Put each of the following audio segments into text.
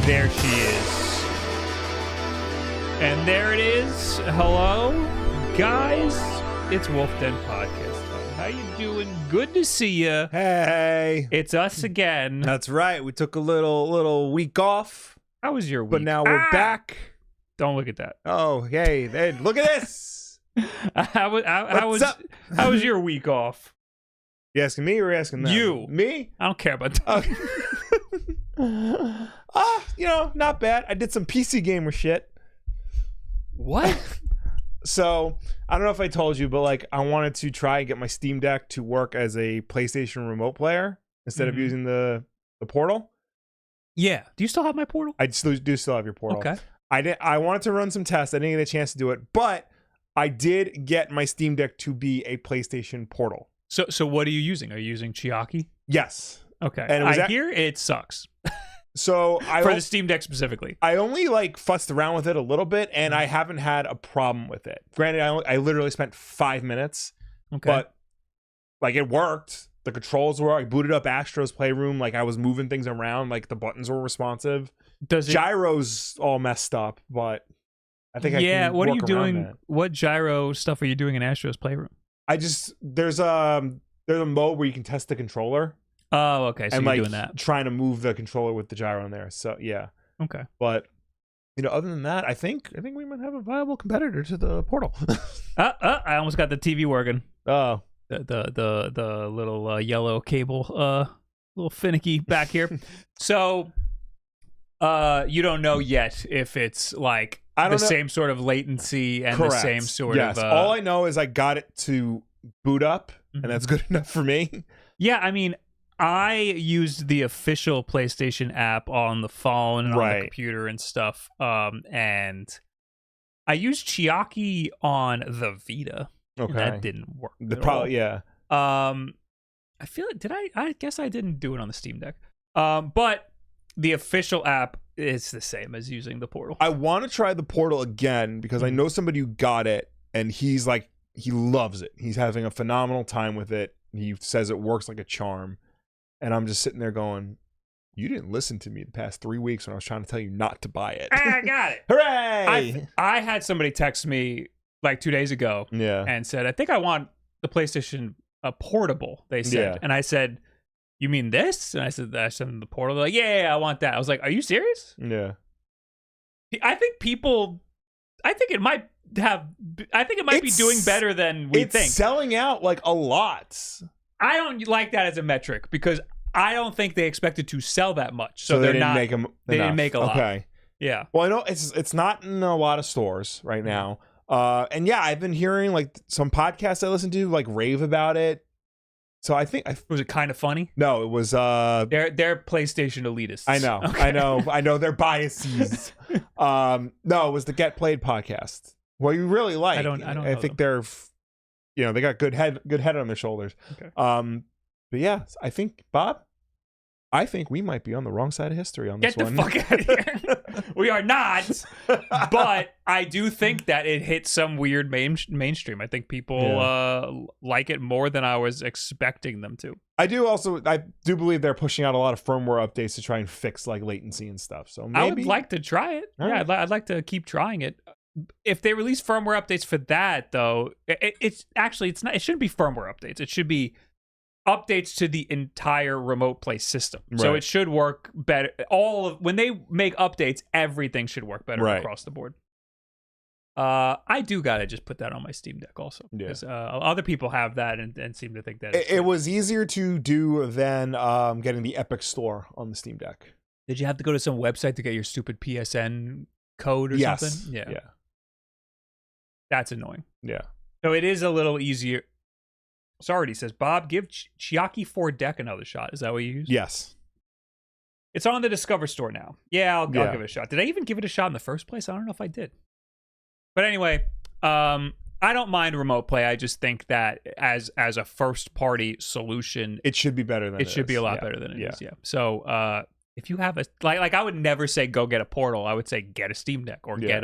There she is. And there it is. Hello, guys. It's WULFF DEN Podcast. How you doing? Good to see you. Hey. It's us again. That's right. We took a little week off. How was your week? But now we're back. Don't look at that. Oh, hey. Look at this. How was your week off? You asking me or asking them? You. Me? I don't care about that. Not bad. I did some PC gamer shit. What? So, I don't know if I told you, but like I wanted to try and get my Steam Deck to work as a PlayStation remote player instead of using the portal. Yeah. Do you still have my portal? I do still have your portal. Okay. I wanted to run some tests. I didn't get a chance to do it, but I did get my Steam Deck to be a PlayStation portal. So what are you using? Are you using Chiaki? Yes. Okay. And I hear it sucks. So for the Steam Deck specifically. I only like fussed around with it a little bit, and I haven't had a problem with it. Granted, I literally spent 5 minutes, but like it worked. The controls were. I booted up Astro's Playroom. Like I was moving things around. Like the buttons were responsive. Gyro's all messed up, but I think I can what are you work doing? around that. What gyro stuff are you doing in Astro's Playroom? There's a mode where you can test the controller. Oh, okay. So and you're like doing that. trying to move the controller with the gyro in there. So yeah. Okay. But other than that, I think we might have a viable competitor to the portal. I almost got the TV working. Oh. The little yellow cable little finicky back here. So you don't know yet if it's like same sort of latency and the same sort of all I know is I got it to boot up and that's good enough for me. Yeah, I mean, I used the official PlayStation app on the phone and on the computer and stuff. And I used Chiaki on the Vita. Okay. That didn't work. Yeah. I feel it. I guess I didn't do it on the Steam Deck. But the official app is the same as using the portal. I want to try the portal again because I know somebody who got it and he's like, he loves it. He's having a phenomenal time with it. He says it works like a charm. And I'm just sitting there going, you didn't listen to me the past 3 weeks when I was trying to tell you not to buy it. I got it. Hooray! I had somebody text me like 2 days ago and said, I think I want the PlayStation portable, they said. Yeah. And I said, you mean this? And I said, that's the portal. They're like, yeah, I want that. I was like, are you serious? Yeah. I think it might be doing better than we think. It's selling out like a lot. I don't like that as a metric because I don't think they expected to sell that much. So they didn't make them. They didn't make a lot. Okay. Yeah. Well, I know it's not in a lot of stores right now. And yeah, I've been hearing like some podcasts I listen to like rave about it. So I think was it kind of funny? No, it was they're PlayStation elitists. I know. Okay. I know their biases. No, it was the Get Played podcast. Well, you really like. I think they're they got good head on their shoulders. Okay. But yeah, I think Bob, we might be on the wrong side of history on this one. Get the fuck out of here. We are not. But I do think that it hit some weird mainstream. I think people like it more than I was expecting them to. I do believe they're pushing out a lot of firmware updates to try and fix like latency and stuff. So maybe I would like to try it. Yeah, I'd like to keep trying it. If they release firmware updates for that, though, it shouldn't be firmware updates. It should be updates to the entire remote play system. Right. So it should work better. When they make updates, everything should work better across the board. I do gotta just put that on my Steam Deck also. Because other people have that and seem to think that it was easier to do than getting the Epic Store on the Steam Deck. Did you have to go to some website to get your stupid PSN code or something? Yeah. That's annoying. Yeah. So it is a little easier. Sardi says, Bob, give Chiaki 4 Deck another shot. Is that what you use? Yes. It's on the Discover Store now. Yeah, I'll give it a shot. Did I even give it a shot in the first place? I don't know if I did. But anyway, I don't mind remote play. I just think that as a first party solution, it should be better than it should be a lot better than it is. Yeah. So if you have a like I would never say go get a portal. I would say get a Steam Deck or get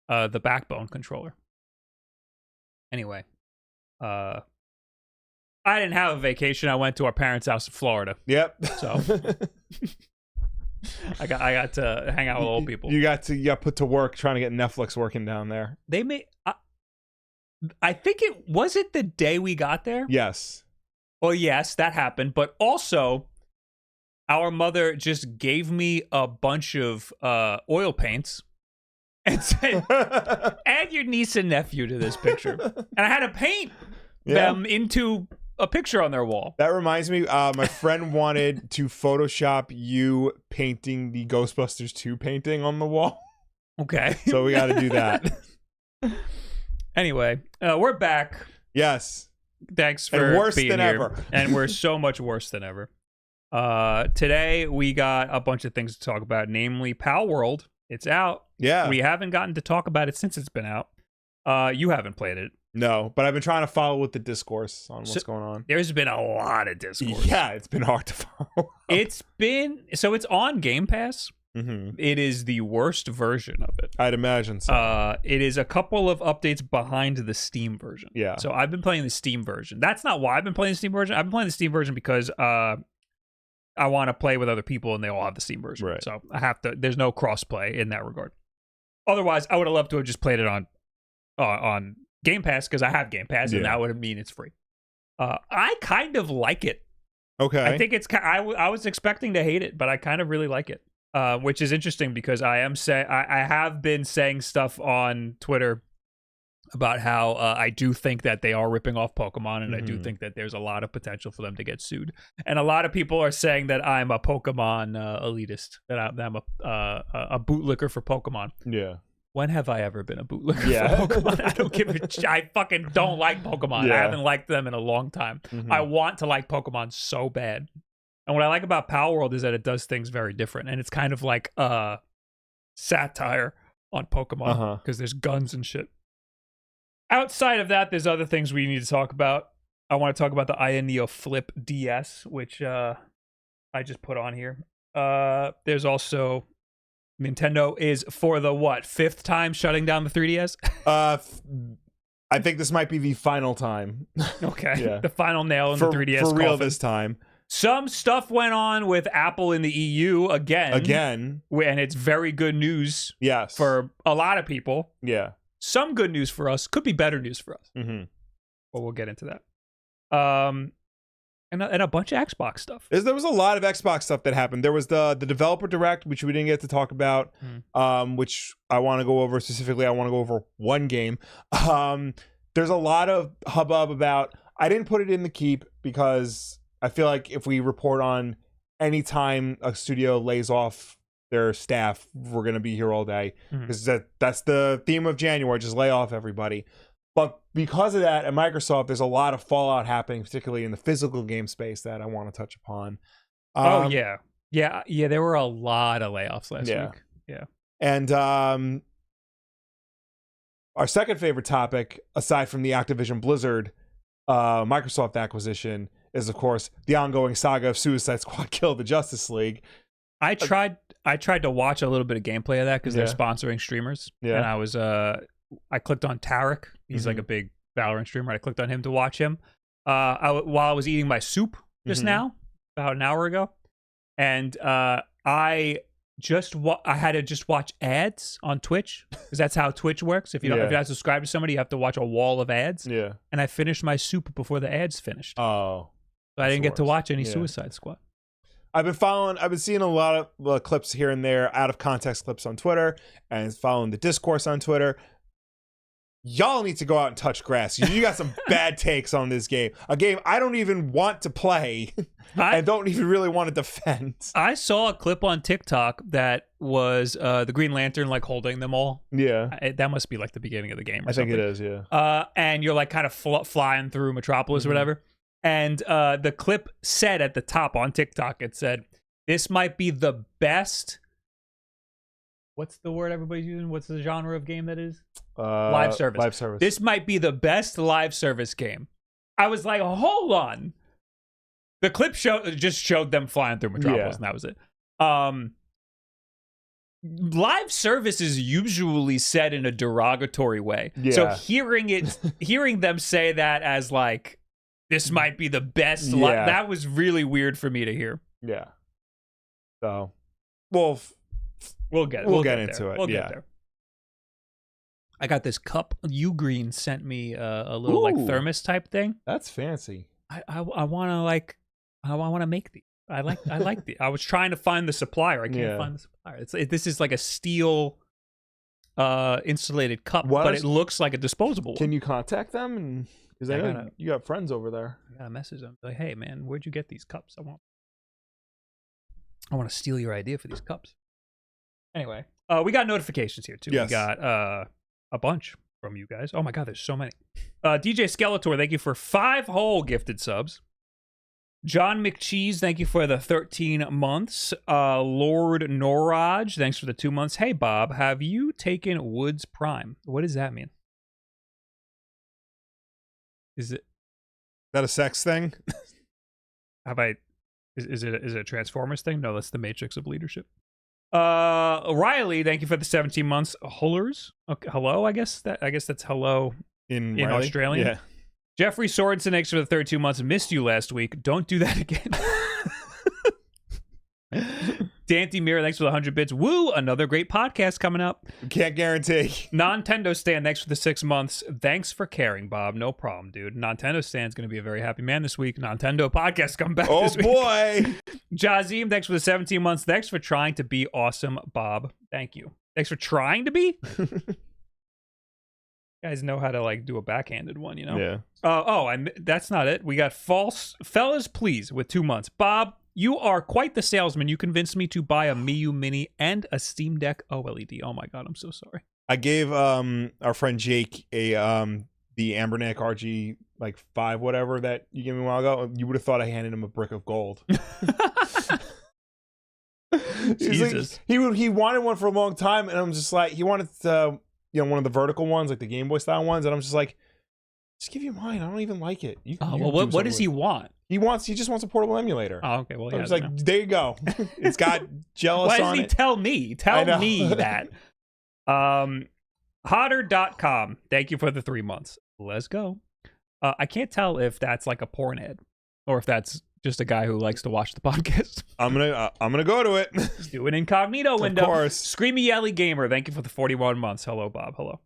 the Backbone controller. Anyway, I didn't have a vacation. I went to our parents' house in Florida. Yep. So I got to hang out with old people. You got put to work trying to get Netflix working down there. They made. I think it was it the day we got there. Yes. Well, yes, that happened, but also our mother just gave me a bunch of oil paints and said, "Add your niece and nephew to this picture," and I had to paint them into a picture on their wall. That reminds me, my friend wanted to Photoshop you painting the Ghostbusters 2 painting on the wall. Okay. So we got to do that. Anyway, we're back. Yes. Thanks for and worse being than here. ever. And we're so much worse than ever. Today, we got a bunch of things to talk about, namely Palworld. It's out. Yeah. We haven't gotten to talk about it since it's been out. You haven't played it. No, but I've been trying to follow with the discourse on what's going on. There's been a lot of discourse. Yeah, it's been hard to follow. It's on Game Pass. Mm-hmm. It is the worst version of it. I'd imagine so. It is a couple of updates behind the Steam version. Yeah. So I've been playing the Steam version. That's not why I've been playing the Steam version. I've been playing the Steam version because I want to play with other people and they all have the Steam version. Right. So I have to. There's no cross-play in that regard. Otherwise, I would have loved to have just played it on Game Pass because I have Game Pass and that would mean it's free. I kind of like it. Okay. I think it's. I was expecting to hate it, but I kind of really like it. Which is interesting because I have been saying stuff on Twitter about how I do think that they are ripping off Pokemon, and I do think that there's a lot of potential for them to get sued. And a lot of people are saying that I'm a Pokemon elitist, that I'm a bootlicker for Pokemon. Yeah. When have I ever been a bootlicker for Pokemon? I don't give a I fucking don't like Pokemon. Yeah. I haven't liked them in a long time. Mm-hmm. I want to like Pokemon so bad. And what I like about Palworld is that it does things very different. And it's kind of like a satire on Pokemon because there's guns and shit. Outside of that, there's other things we need to talk about. I want to talk about the AyaNeo Flip DS, which I just put on here. There's also Nintendo is for the fifth time shutting down the 3DS? I think this might be the final time. Okay. Yeah. The final nail in the 3DS for real coffin. this time. Some stuff went on with Apple in the EU again. And it's very good news for a lot of people. Yeah. Some good news for us. Could be better news for us. Mm-hmm. But we'll get into that. And a bunch of Xbox stuff. There was a lot of Xbox stuff that happened. There was the developer direct, which we didn't get to talk about, which I want to go over specifically. I want to go over one game. There's a lot of hubbub about. I didn't put it in the keep because I feel like if we report on any time a studio lays off their staff, we're going to be here all day because that's the theme of January. Just lay off everybody. But because of that, at Microsoft, there's a lot of fallout happening, particularly in the physical game space that I want to touch upon. Yeah. There were a lot of layoffs last week. Yeah. And our second favorite topic, aside from the Activision Blizzard Microsoft acquisition, is of course the ongoing saga of Suicide Squad Kill the Justice League. I tried to watch a little bit of gameplay of that because they're sponsoring streamers. Yeah. And I was I clicked on Tarek. He's like a big Valorant streamer. I clicked on him to watch him while I was eating my soup just now, about an hour ago. And I had to just watch ads on Twitch because that's how Twitch works. If you don't, if you're not subscribed to somebody, you have to watch a wall of ads. Yeah. And I finished my soup before the ads finished. Oh. So I didn't get to watch any Suicide Squad. I've been seeing a lot of clips here and there, out of context clips on Twitter, and following the discourse on Twitter. Y'all need to go out and touch grass. You got some bad takes on this game. A game I don't even want to play and don't even really want to defend. I saw a clip on TikTok that was the Green Lantern like holding them all. Yeah. That must be like the beginning of the game or I think something. it is, yeah. And you're like kind of flying through Metropolis or whatever. And the clip said at the top on TikTok, it said, this might be the best... What's the word everybody's using? What's the genre of game that is? Live service. Live service. This might be the best live service game. I was like, hold on. The clip just showed them flying through Metropolis, and that was it. Live service is usually said in a derogatory way. Yeah. So hearing them say that as like, this might be the best, that was really weird for me to hear. Yeah. So... Well, we'll get into there. it. We'll get there. I got this cup. Ugreen sent me a little like thermos type thing. That's fancy. I want to make these. I like the. I was trying to find the supplier. I can't find the supplier. This is like a steel insulated cup, but it looks like a disposable one. Can you contact them? Because I know you got friends over there. I gotta message them. Like, hey man, where'd you get these cups? I want to steal your idea for these cups. Anyway, we got notifications here too. Yes. We got a bunch from you guys. Oh my god, there's so many. DJ Skeletor, thank you for 5 whole gifted subs. John McCheese, thank you for the 13 months. Lord Noraj, thanks for the 2 months. Hey Bob, have you taken Woods Prime? What does that mean? Is that a sex thing? Is it a Transformers thing? No, that's the Matrix of leadership. Riley, thank you for the 17 months. Hullers, okay, hello. I guess that's hello in Australian. Yeah. Jeffrey Sorensen, thanks for the 32 months. Missed you last week. Don't do that again. Dante Mirror, thanks for the 100 bits. Woo, another great podcast coming up. Can't guarantee. Nintendo Stan, thanks for the 6 months. Thanks for caring, Bob. No problem, dude. Nintendo Stan's going to be a very happy man this week. Nintendo podcast coming back this week. Oh, boy. Jazim, thanks for the 17 months. Thanks for trying to be awesome, Bob. Thank you. Thanks for trying to be. You guys know how to, like, do a backhanded one, you know? Yeah. That's not it. We got False Fellas Please with 2 months. Bob, you are quite the salesman. You convinced me to buy a Miu Mini and a Steam Deck OLED. Oh my god, I'm so sorry. I gave our friend Jake the Ambernac RG like 5 whatever that you gave me a while ago. You would have thought I handed him a brick of gold. Jesus. Like, he wanted one for a long time, and I'm just like, he wanted one of the vertical ones, like the Game Boy style ones, and I'm just like, just give you mine. I don't even like it. What does he want? He just wants a portable emulator. Oh, okay. Well, yeah. I was like, there you go. It's got Jealous on it. Why does he tell me? Tell me that. Hotter.com. Thank you for the 3 months. Let's go. I can't tell if that's like a porn ad or if that's just a guy who likes to watch the podcast. I'm gonna go to it. Do an incognito window. Of course. Screamy Yelly Gamer. Thank you for the 41 months. Hello, Bob. Hello.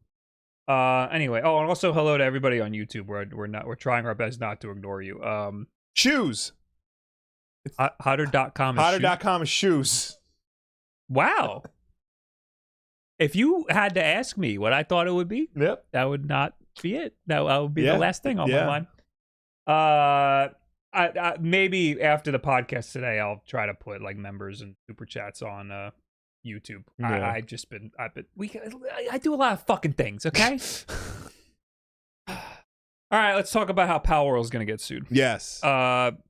Anyway. Oh, and also hello to everybody on YouTube. We're trying our best not to ignore you. Shoes. Hotter.com. Hotter.com is shoes. Wow. If you had to ask me what I thought it would be, yep, that would not be it. That would be the last thing on my mind. I maybe after the podcast today, I'll try to put like members and super chats on YouTube. Yeah. I do a lot of fucking things. Okay. All right, let's talk about how Palworld is going to get sued. Yes.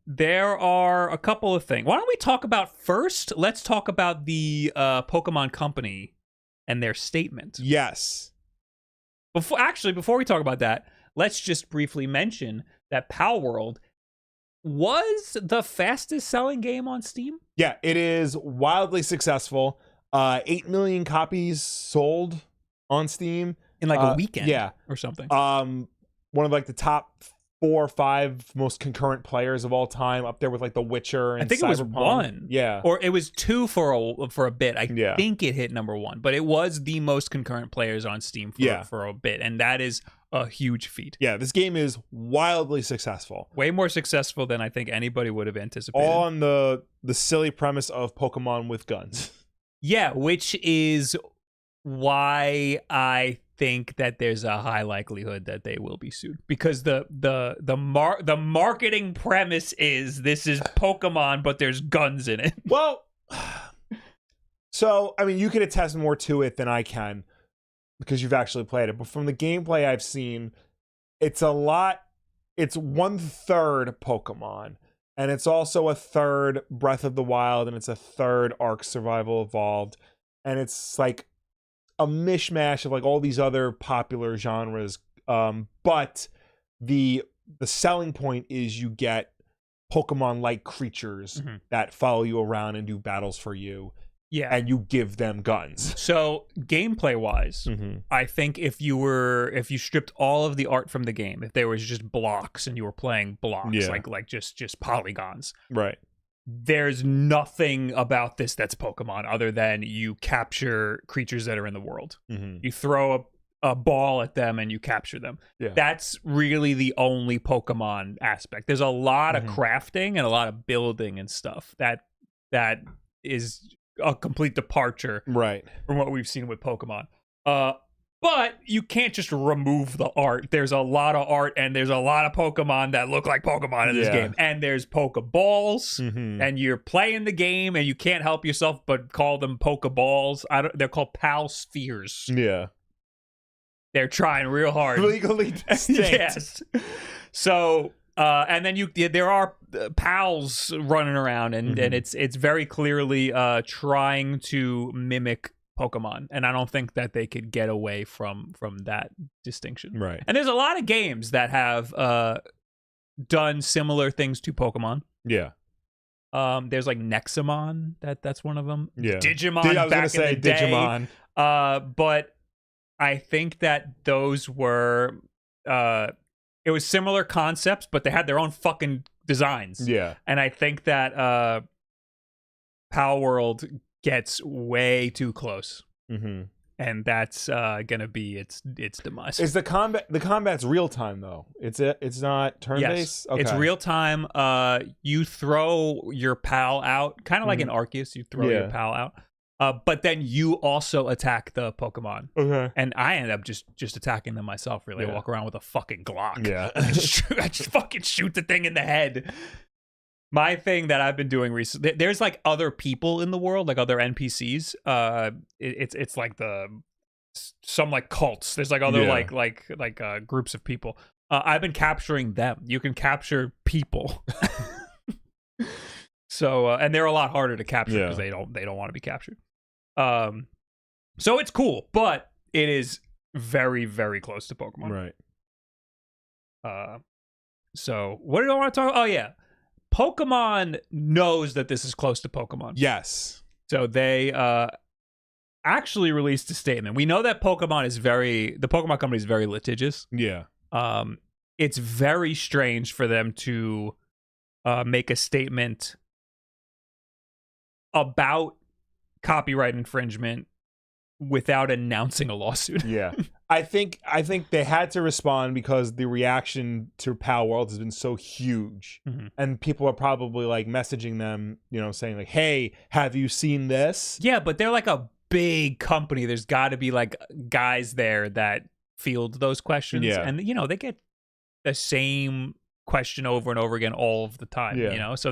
There are a couple of things. Why don't we talk about first? Let's talk about the Pokemon Company and their statement. Yes. Before we talk about that, let's just briefly mention that Palworld was the fastest selling game on Steam. Yeah, it is wildly successful. 8 million copies sold on Steam in like a weekend, or something. One of like the top 4 or 5 most concurrent players of all time, up there with like The Witcher and I think Cyberpunk. It was 1. Yeah. Or it was 2 for a bit. I think it hit number 1, but it was the most concurrent players on Steam for a bit, and that is a huge feat. Yeah, this game is wildly successful. Way more successful than I think anybody would have anticipated. All on the silly premise of Pokemon with guns. Yeah, which is why I think that there's a high likelihood that they will be sued, because the marketing premise is this is Pokemon but there's guns in it. Well, so I mean, you can attest more to it than I can because you've actually played it, but from the gameplay I've seen, it's 1/3 Pokemon, and it's also 1/3 Breath of the Wild, and it's 1/3 Ark Survival Evolved, and it's like a mishmash of like all these other popular genres, but the selling point is you get Pokemon-like creatures that follow you around and do battles for you, and you give them guns. So gameplay-wise, I think if you stripped all of the art from the game, if there was just blocks and you were playing blocks, like just polygons, right? there's nothing about this that's Pokemon other than you capture creatures that are in the world. You throw a ball at them and you capture them. That's really the only Pokemon aspect. There's a lot of crafting and a lot of building and stuff that is a complete departure from what we've seen with Pokemon. But you can't just remove the art. There's a lot of art and there's a lot of Pokemon that look like Pokemon in this game. And there's Pokeballs, and you're playing the game and you can't help yourself but call them Pokeballs. They're called Pal Spheres. Yeah. They're trying real hard. Legally distinct. Yes. So, and then there are pals running around, and it's very clearly trying to mimic Pokemon, and I don't think that they could get away from that distinction. Right. And there's a lot of games that have done similar things to Pokemon. Yeah. There's like Nexamon, that's one of them. Yeah. Digimon. I was gonna say Digimon. But I think that those were it was similar concepts, but they had their own fucking designs. Yeah. And I think that Palworld gets way too close. And that's gonna be its demise. Is the combat's real time though? It's not turn based? Yes. Okay. It's real time. You throw your pal out, kind of like in Arceus, you throw your pal out. But then you also attack the Pokemon. Okay. And I end up just attacking them myself, really. I walk around with a fucking Glock. Yeah. I just fucking shoot the thing in the head. My thing that I've been doing recently, there's like other people in the world, like other NPCs. It's like some like cults. There's like other like groups of people. I've been capturing them. You can capture people. So and they're a lot harder to capture because they don't want to be captured. So it's cool, but it is very, very close to Pokemon. Right. So what do I want to talk? Oh yeah, Pokemon knows that this is close to Pokemon. Yes. So they actually released a statement. We know that the Pokemon company is very litigious. Yeah. It's very strange for them to make a statement about copyright infringement without announcing a lawsuit. Yeah. I think they had to respond because the reaction to Palworld has been so huge. And people are probably like messaging them, saying like, hey, have you seen this? Yeah, but they're like a big company. There's got to be like guys there that field those questions. Yeah. And, they get the same question over and over again all of the time, So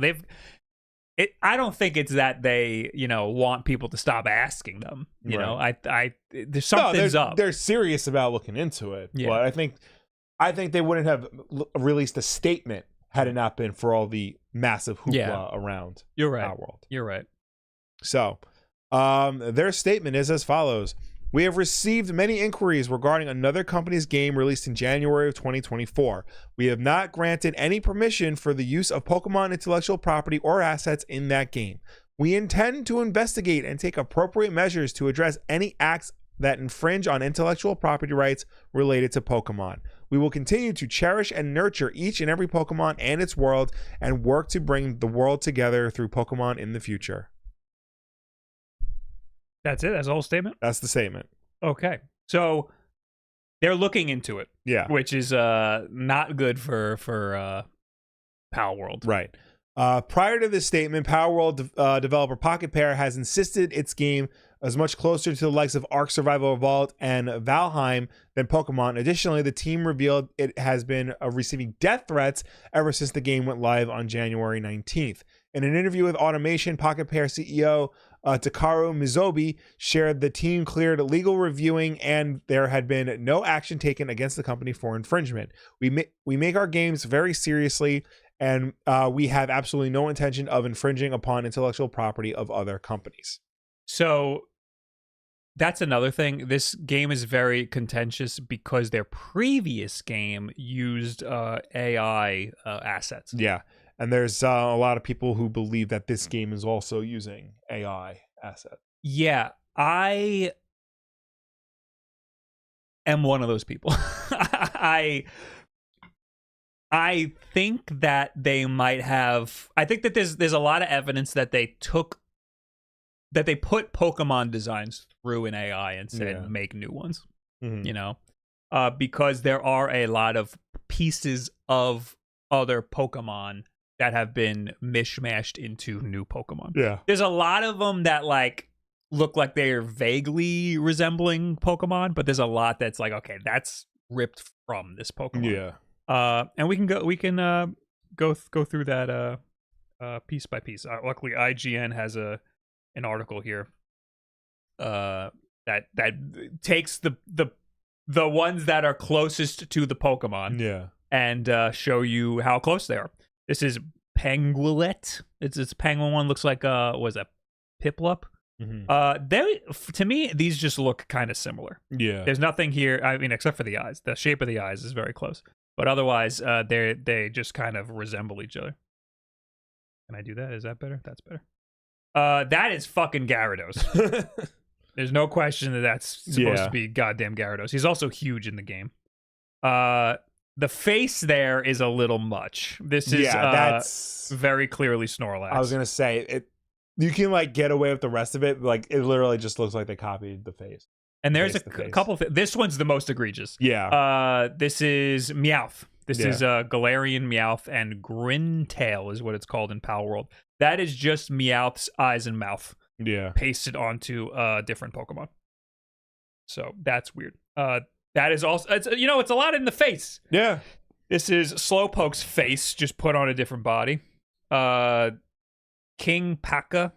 I don't think it's that they, want people to stop asking them. There's something's up. They're serious about looking into it. Yeah. But I think they wouldn't have released a statement had it not been for all the massive hoopla around. You're right. Palworld. You're right. So, their statement is as follows. We have received many inquiries regarding another company's game released in January of 2024. We have not granted any permission for the use of Pokemon intellectual property or assets in that game. We intend to investigate and take appropriate measures to address any acts that infringe on intellectual property rights related to Pokemon. We will continue to cherish and nurture each and every Pokemon and its world and work to bring the world together through Pokemon in the future. That's it? That's the whole statement? That's the statement. Okay. So they're looking into it. Yeah. Which is not good for Palworld. Right. Prior to this statement, Palworld developer Pocket Pair has insisted its game is much closer to the likes of Ark Survival Evolved and Valheim than Pokemon. Additionally, the team revealed it has been receiving death threats ever since the game went live on January 19th. In an interview with Automation, Pocket Pair CEO Takaru Mizobi shared the team cleared legal reviewing and there had been no action taken against the company for infringement. We make our games very seriously and we have absolutely no intention of infringing upon intellectual property of other companies. So that's another thing. This game is very contentious because their previous game used AI assets. Yeah. And there's a lot of people who believe that this game is also using AI assets. Yeah, I am one of those people. I I think that they might have. I think that there's a lot of evidence that they put Pokemon designs through an AI and said make new ones. Mm-hmm. You know, because there are a lot of pieces of other Pokemon that have been mishmashed into new Pokemon. Yeah, there's a lot of them that like look like they are vaguely resembling Pokemon, but there's a lot that's like, okay, that's ripped from this Pokemon. Yeah. And we can go through that piece by piece. Luckily, IGN has an article here that takes the ones that are closest to the Pokemon, and show you how close they are. This is Penguillet. It's penguin one. Looks like was that Piplup? Mm-hmm. To me, these just look kind of similar. Yeah, there's nothing here. I mean, except for the eyes. The shape of the eyes is very close, but otherwise, they just kind of resemble each other. Can I do that? Is that better? That's better. That is fucking Gyarados. There's no question that that's supposed to be goddamn Gyarados. He's also huge in the game. The face there is a little much. This is that's very clearly Snorlax. I was gonna say it. You can like get away with the rest of it. Like it literally just looks like they copied the face. And there's a couple. This one's the most egregious. Yeah. This is Meowth. This is Galarian Meowth, and Grintail is what it's called in Palworld. That is just Meowth's eyes and mouth. Yeah. Pasted onto different Pokemon. So that's weird. That is also, it's a lot in the face. Yeah. This is Slowpoke's face, just put on a different body. King Paka.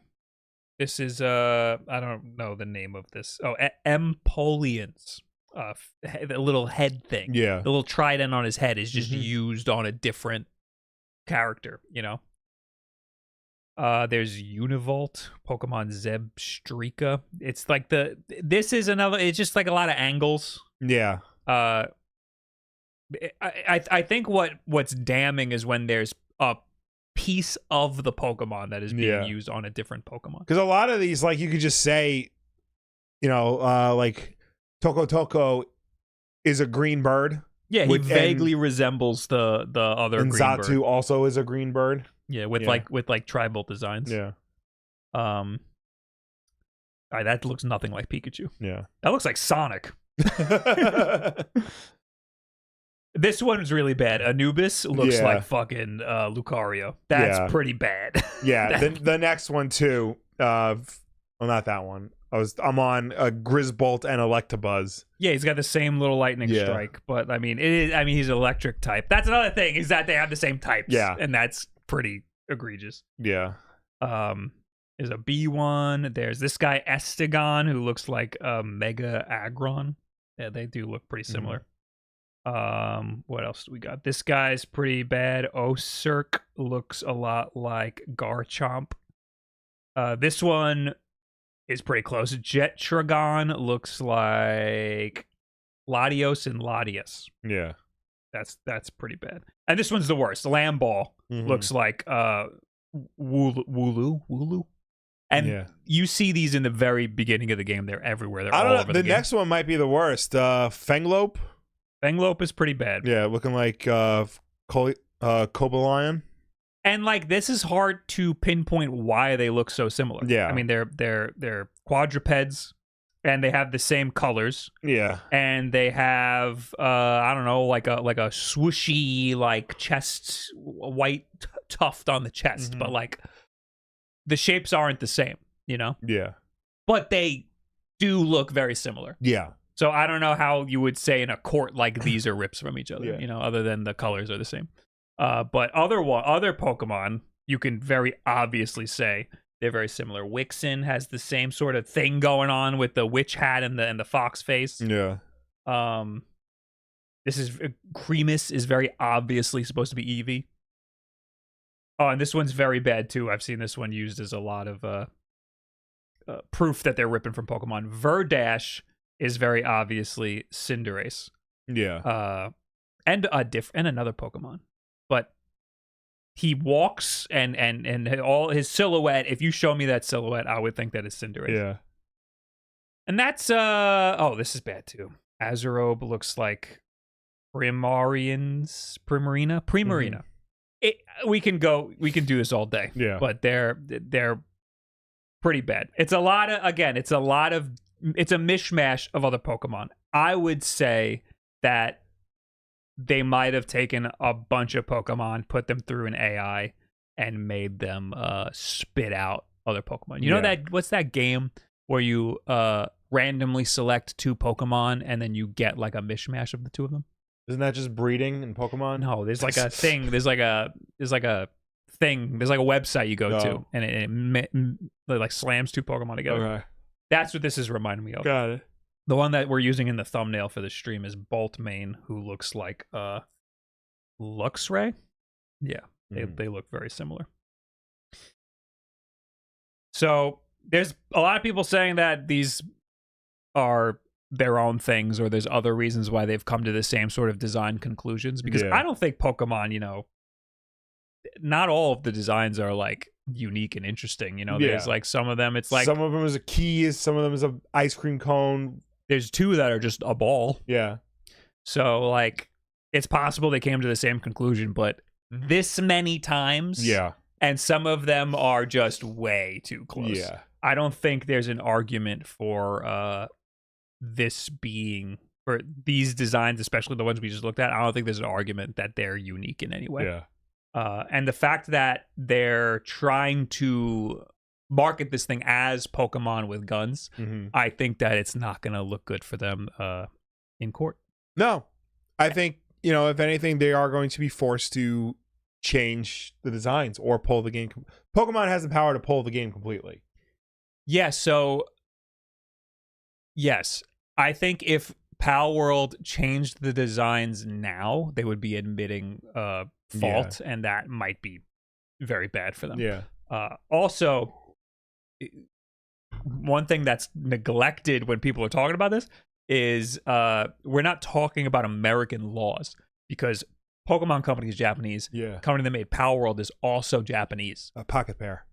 This is I don't know the name of this. Oh, Empoleon's. The little head thing. Yeah. The little trident on his head is just used on a different character, you know? There's Univolt, Pokemon Zebstrika. It's like this is another, it's just like a lot of angles. Yeah. I think what's damning is when there's a piece of the Pokemon that is being used on a different Pokemon. Because a lot of these, like, you could just say, like Toko is a green bird. Yeah, he vaguely resembles the other and green bird. Xatu also is a green bird. Yeah, with tribal designs. Yeah. All right, that looks nothing like Pikachu. Yeah. That looks like Sonic. This one's really bad. Anubis looks like fucking Lucario. That's pretty bad. Yeah. The next one too. Well, not that one. I'm on a Grizzbolt and Electabuzz. Yeah, he's got the same little lightning strike, but I mean, he's electric type. That's another thing, is that they have the same types. Yeah, and that's pretty egregious. Yeah. There's a B1. There's this guy Estigon, who looks like Mega Aggron. Yeah, they do look pretty similar. What else do we got? This guy's pretty bad. Osurk looks a lot like Garchomp. This one is pretty close. Jetragon looks like Latios and Latias. Yeah. That's pretty bad. And this one's the worst. Lamball looks like Wooloo. And you see these in the very beginning of the game. They're everywhere. They're all over the game. Next one might be the worst. Fenglope. Fenglope is pretty bad. Yeah, looking like Cobalion. And like, this is hard to pinpoint why they look so similar. Yeah. I mean, they're quadrupeds, and they have the same colors. Yeah. And they have I don't know, like a swooshy like chest, white tuft on the chest, but like the shapes aren't the same, you know? Yeah. But they do look very similar. Yeah. So I don't know how you would say in a court like these are rips from each other, you know, other than the colors are the same. But other Pokemon, you can very obviously say they're very similar. Wixen has the same sort of thing going on with the witch hat and the fox face. Yeah. This is Creamus is very obviously supposed to be Eevee. Oh, and this one's very bad too. I've seen this one used as a lot of proof that they're ripping from Pokemon. Verdash is very obviously Cinderace. Yeah. And another Pokemon. But he walks and all his silhouette, if you show me that silhouette, I would think that it's Cinderace. Yeah. And that's this is bad too. Azurobe looks like Primarina. We can do this all day. Yeah. But they're pretty bad. It's a mishmash of other Pokemon. I would say that they might have taken a bunch of Pokemon, put them through an AI, and made them spit out other Pokemon. You know that what's that game where you randomly select 2 Pokemon and then you get like a mishmash of the 2 of them? Isn't that just breeding in Pokemon? No, there's like a thing. There's like a website you go to, and it like slams 2 Pokemon together. Okay. That's what this is reminding me of. Got it. The one that we're using in the thumbnail for the stream is Boltmane, who looks like Luxray. Yeah, they look very similar. So there's a lot of people saying that these are their own things, or there's other reasons why they've come to the same sort of design conclusions, because I don't think Pokemon, not all of the designs are like unique and interesting. There's like some of them, it's like some of them is a key, some of them is a ice cream cone. There's 2 that are just a ball. Yeah. So like it's possible they came to the same conclusion, but this many times. Yeah. And some of them are just way too close. Yeah. I don't think there's an argument for this being, or these designs, especially the ones we just looked at. I don't think there's an argument that they're unique in any way. Yeah. And the fact that they're trying to market this thing as Pokemon with guns, I think that it's not going to look good for them in court. No. I think, if anything, they are going to be forced to change the designs or pull the game. Pokemon has the power to pull the game completely. Yeah, so yes, I think if Palworld changed the designs now, they would be admitting fault, and that might be very bad for them. Yeah. Also, one thing that's neglected when people are talking about this is we're not talking about American laws, because Pokemon Company is Japanese. Yeah. Company that made Palworld is also Japanese. Pocket Pair.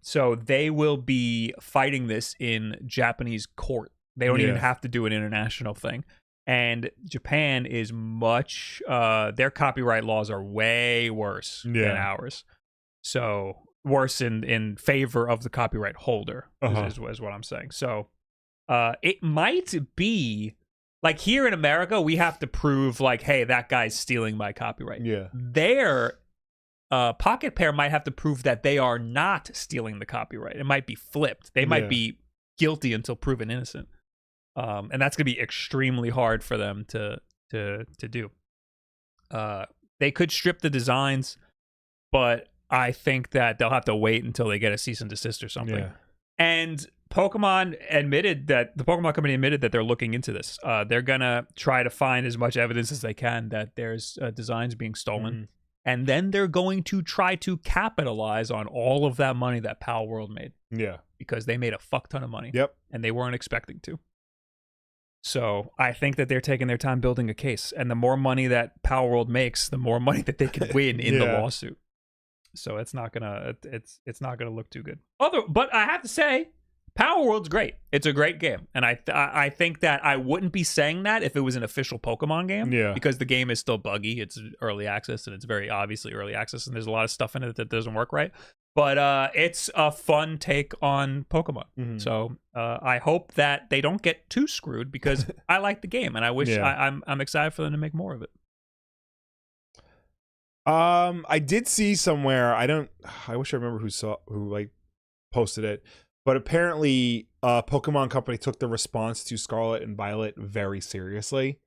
So they will be fighting this in Japanese court. They don't even have to do an international thing. And Japan is much, their copyright laws are way worse than ours. So worse in favor of the copyright holder is what I'm saying. So it might be, like here in America, we have to prove like, hey, that guy's stealing my copyright. Yeah. Their Pocket Pair might have to prove that they are not stealing the copyright. It might be flipped. They might be guilty until proven innocent. And that's going to be extremely hard for them to do. They could strip the designs, but I think that they'll have to wait until they get a cease and desist or something. Yeah. And the Pokemon Company admitted that they're looking into this. They're going to try to find as much evidence as they can that there's designs being stolen. And then they're going to try to capitalize on all of that money that Palworld made. Yeah. Because they made a fuck ton of money. Yep. And they weren't expecting to. So I think that they're taking their time building a case. And the more money that Palworld makes, the more money that they can win in the lawsuit. So it's not gonna look too good. But I have to say, Palworld's great. It's a great game, and I think that I wouldn't be saying that if it was an official Pokemon game. Yeah. Because the game is still buggy. It's early access, and it's very obviously early access, and there's a lot of stuff in it that doesn't work right. But it's a fun take on Pokemon. So I hope that they don't get too screwed, because I like the game, and I wish I'm excited for them to make more of it. I did see somewhere, I wish I remember who like posted it, but apparently Pokemon Company took the response to Scarlet and Violet very seriously.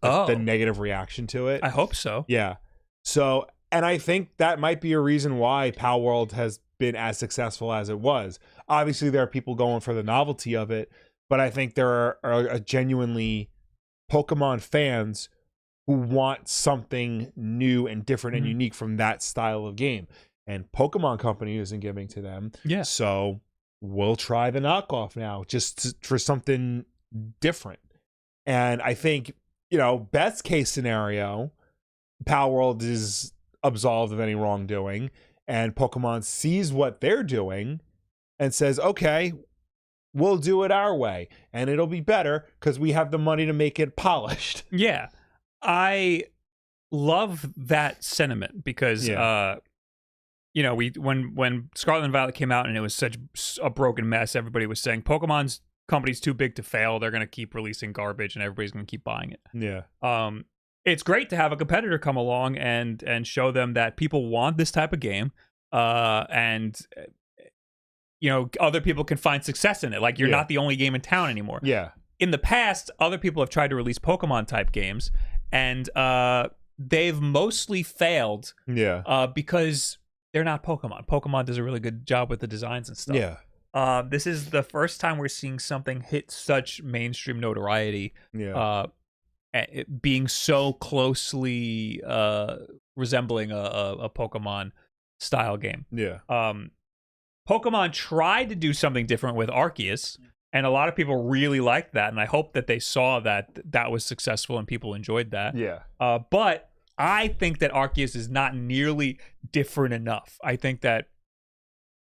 The negative reaction to it. I hope so. Yeah. So, and I think that might be a reason why Palworld has been as successful as it was. Obviously, there are people going for the novelty of it, but I think there are genuinely Pokemon fans who want something new and different and unique from that style of game. And Pokemon Company isn't giving to them. Yeah. So we'll try the knockoff now, for something different. And I think, best case scenario, Palworld is absolved of any wrongdoing, and Pokemon sees what they're doing and says, okay, we'll do it our way. And it'll be better because we have the money to make it polished. Yeah. I love that sentiment because you know, when Scarlet and Violet came out and it was such a broken mess, everybody was saying Pokemon's company's too big to fail. They're going to keep releasing garbage and everybody's going to keep buying it. Yeah. It's great to have a competitor come along and show them that people want this type of game. And you know, other people can find success in it. Like, you're not the only game in town anymore. Yeah. In the past, other people have tried to release Pokemon type games, and they've mostly failed. Yeah. Because they're not Pokemon. Pokemon does a really good job with the designs and stuff. Yeah. This is the first time we're seeing something hit such mainstream notoriety. Yeah. It being so closely resembling a Pokemon style game. Yeah. Pokemon tried to do something different with Arceus, and a lot of people really liked that, and I hope that they saw that was successful and people enjoyed that. Yeah. But I think that Arceus is not nearly different enough. I think that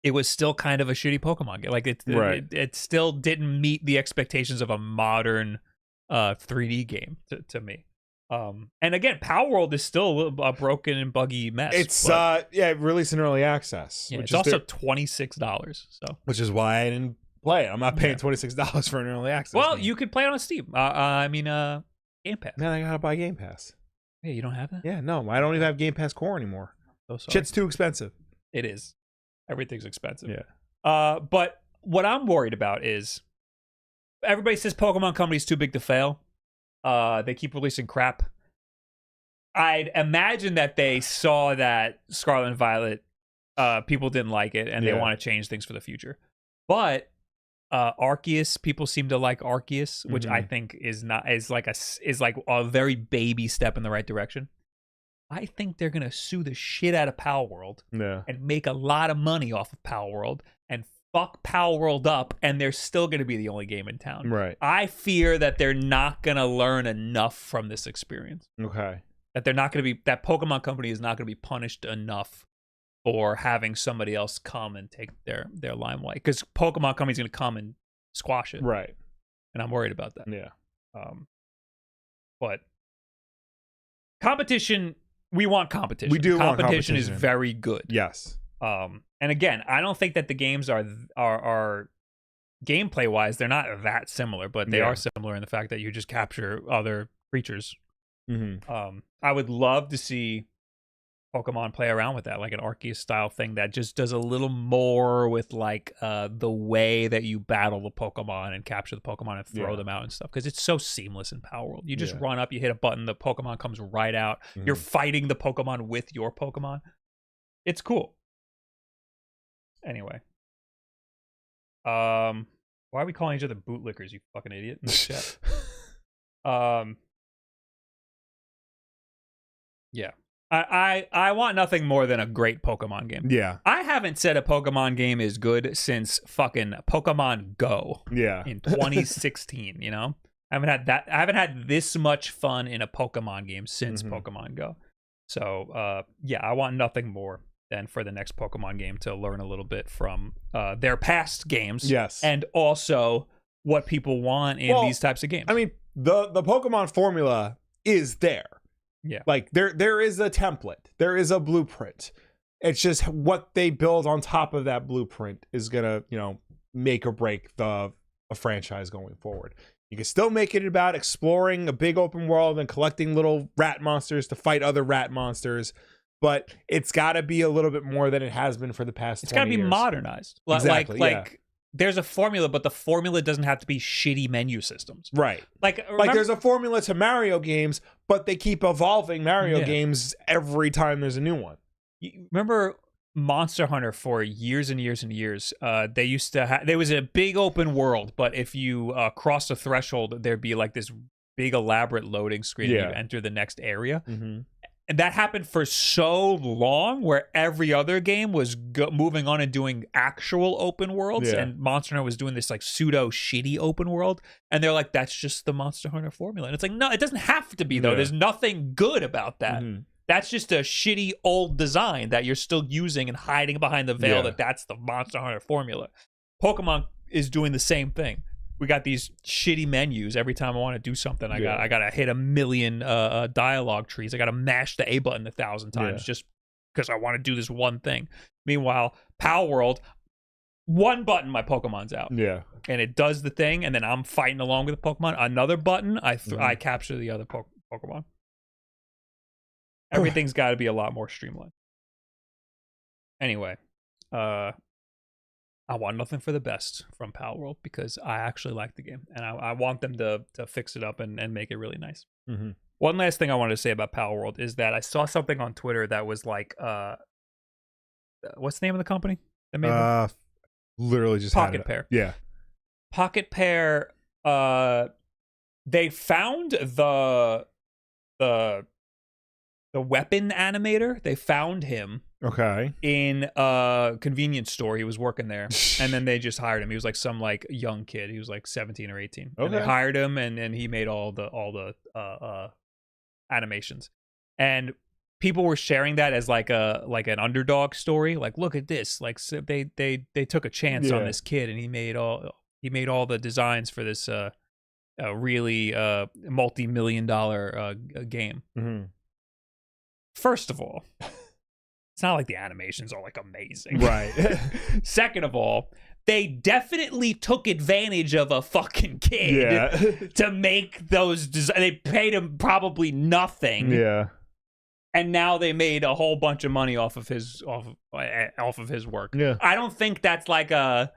it was still kind of a shitty Pokemon game. Like, it still didn't meet the expectations of a modern 3D game to me. And again, Palworld is still a broken and buggy mess. It's it released in early access. Yeah, it's also $26. So, which is why I didn't play it. I'm not paying $26 for an early access. Well, game. you could play it on Steam. Game Pass. Man, I gotta buy Game Pass. Hey, you don't have that? Yeah, no, I don't even have Game Pass Core anymore. So sorry. Shit's too expensive. It is. Everything's expensive. Yeah. But what I'm worried about is everybody says Pokemon Company's too big to fail. They keep releasing crap. I'd imagine that they saw that Scarlet and Violet, people didn't like it, and they want to change things for the future. But Arceus, people seem to like Arceus, which I think is like a very baby step in the right direction. I think they're gonna sue the shit out of Palworld and make a lot of money off of Palworld and fuck Palworld up, and they're still gonna be the only game in town. Right. I fear that they're not gonna learn enough from this experience. Okay. That that Pokemon Company is not gonna be punished enough for having somebody else come and take their limelight, because Pokemon Company's gonna come and squash it. Right. And I'm worried about that. Yeah. But competition. We want competition. We do want competition. Competition Is very good. Yes. And again, I don't think that the games are gameplay wise, they're not that similar, but they are similar in the fact that you just capture other creatures. Mm-hmm. I would love to see Pokemon play around with that, like an Arceus style thing that just does a little more with like the way that you battle the Pokemon and capture the Pokemon and throw them out and stuff, because it's so seamless in Palworld. You just run up, you hit a button, the Pokemon comes right out. You're fighting the Pokemon with your Pokemon. It's cool. Anyway, why are we calling each other bootlickers, you fucking idiot, in the chat? Yeah. I want nothing more than a great Pokemon game. Yeah. I haven't said a Pokemon game is good since fucking Pokemon Go. Yeah. In 2016, you know? I haven't had this much fun in a Pokemon game since Pokemon Go. So, I want nothing more than for the next Pokemon game to learn a little bit from their past games. Yes. And also what people want in these types of games. I mean, the Pokemon formula is there. Yeah. Like there is a template. There is a blueprint. It's just what they build on top of that blueprint is gonna, make or break a franchise going forward. You can still make it about exploring a big open world and collecting little rat monsters to fight other rat monsters, but it's got to be a little bit more than it has been for the past 20 years. It's got to be modernized. Exactly, like there's a formula, but the formula doesn't have to be shitty menu systems. Right. Like there's a formula to Mario games, but they keep evolving Mario games every time there's a new one. You remember Monster Hunter for years and years and years? They used to there was a big open world, but if you cross the threshold, there'd be like this big elaborate loading screen and you enter the next area. And that happened for so long, where every other game was moving on and doing actual open worlds, and Monster Hunter was doing this like pseudo shitty open world. And they're like, that's just the Monster Hunter formula. And it's like, no, it doesn't have to be, though. There's nothing good about that. That's just a shitty old design that you're still using and hiding behind the veil that that's the Monster Hunter formula. Pokemon is doing the same thing. we got these shitty menus every time I want to do something. I gotta hit 1 million dialogue trees. I gotta mash the A button 1,000 times just because I want to do this one thing. Meanwhile, Palworld, one button, my Pokemon's out. Yeah. And it does the thing, and then I'm fighting along with the Pokemon. Another button, I capture the other Pokemon. Everything's got to be a lot more streamlined. Anyway, I want nothing for the best from Palworld because I actually like the game, and I want them to fix it up and make it really nice. Mm-hmm. One last thing I wanted to say about Palworld is that I saw something on Twitter that was like, what's the name of the company that made it? Literally just Pocket Pair. Yeah. Pocket Pair, they found the weapon animator. They found him in a convenience store. He was working there, and then they just hired him. He was like some like young kid. He was like 17 or 18. And they hired him, and he made all the animations. And people were sharing that as like an underdog story. Like, look at this. Like, so they took a chance on this kid, and he made all the designs for this really multi-million-dollar game. Mm-hmm. First of all, it's not like the animations are like amazing. Right. Second of all, they definitely took advantage of a fucking kid to make those designs. They paid him probably nothing. Yeah. And now they made a whole bunch of money off of his work. Yeah. I don't think that's like a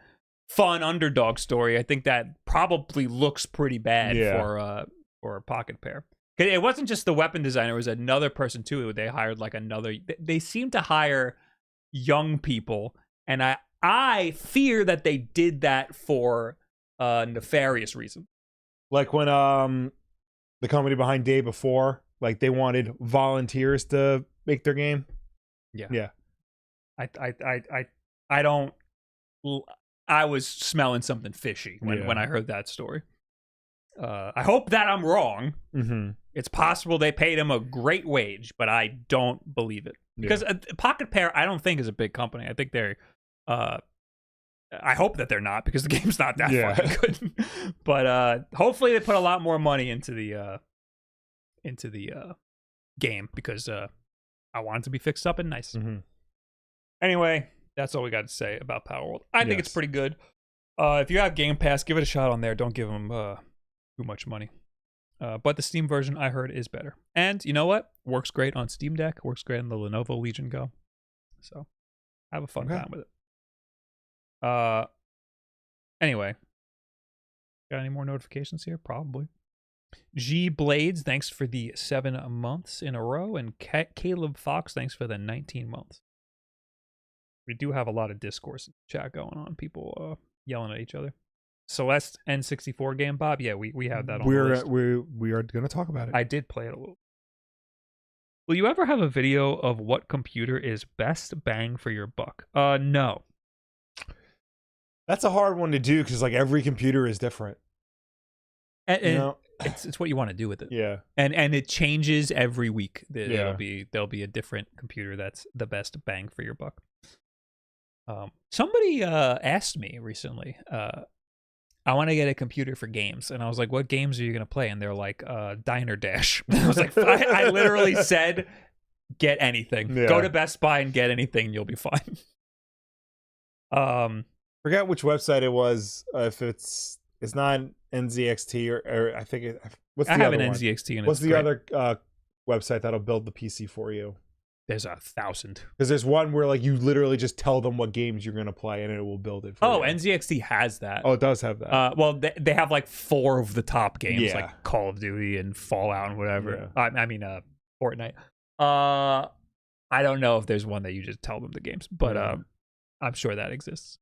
fun underdog story. I think that probably looks pretty bad for a Pocket Pair. It wasn't just the weapon designer; it was another person too. They hired like another. They seem to hire young people, and I fear that they did that for a nefarious reason. Like when the company behind Day Before, like they wanted volunteers to make their game. Yeah. I don't. I was smelling something fishy when I heard that story. I hope that I'm wrong. Mm-hmm. It's possible they paid him a great wage, but I don't believe it. Because Pocket Pair, I don't think is a big company. I think they're... I hope that they're not, because the game's not that fucking good. But hopefully they put a lot more money into the game, because I want it to be fixed up and nice. Mm-hmm. Anyway, that's all we got to say about Palworld. I think it's pretty good. If you have Game Pass, give it a shot on there. Don't give them too much money. But the Steam version, I heard, is better. And you know what? Works great on Steam Deck. Works great on the Lenovo Legion Go. So have a fun time with it. Anyway. Got any more notifications here? Probably. G Blades, thanks for the 7 months in a row. And Caleb Fox, thanks for the 19 months. We do have a lot of discourse in the chat going on. People yelling at each other. Celeste N64 game, Bob. Yeah, we have that on the list. We are going to talk about it. I did play it a little. Will you ever have a video of what computer is best bang for your buck? No. That's a hard one to do because like every computer is different. And it's what you want to do with it. Yeah. And it changes every week. There'll be a different computer that's the best bang for your buck. Somebody asked me recently, I want to get a computer for games. And I was like, what games are you going to play? And they're like, Diner Dash. I was like, I literally said, get anything. Yeah. Go to Best Buy and get anything. And you'll be fine. Forget which website it was. If it's not NZXT or I think what's the I have other an one? NZXT. And what's the other website that'll build the PC for you? There's 1,000. Because there's one where like you literally just tell them what games you're gonna play and it will build it for you. NZXT has that. Oh, it does have that. Well, they have like 4 of the top games, like Call of Duty and Fallout and whatever. Yeah. I mean, Fortnite. I don't know if there's one that you just tell them the games, but I'm sure that exists.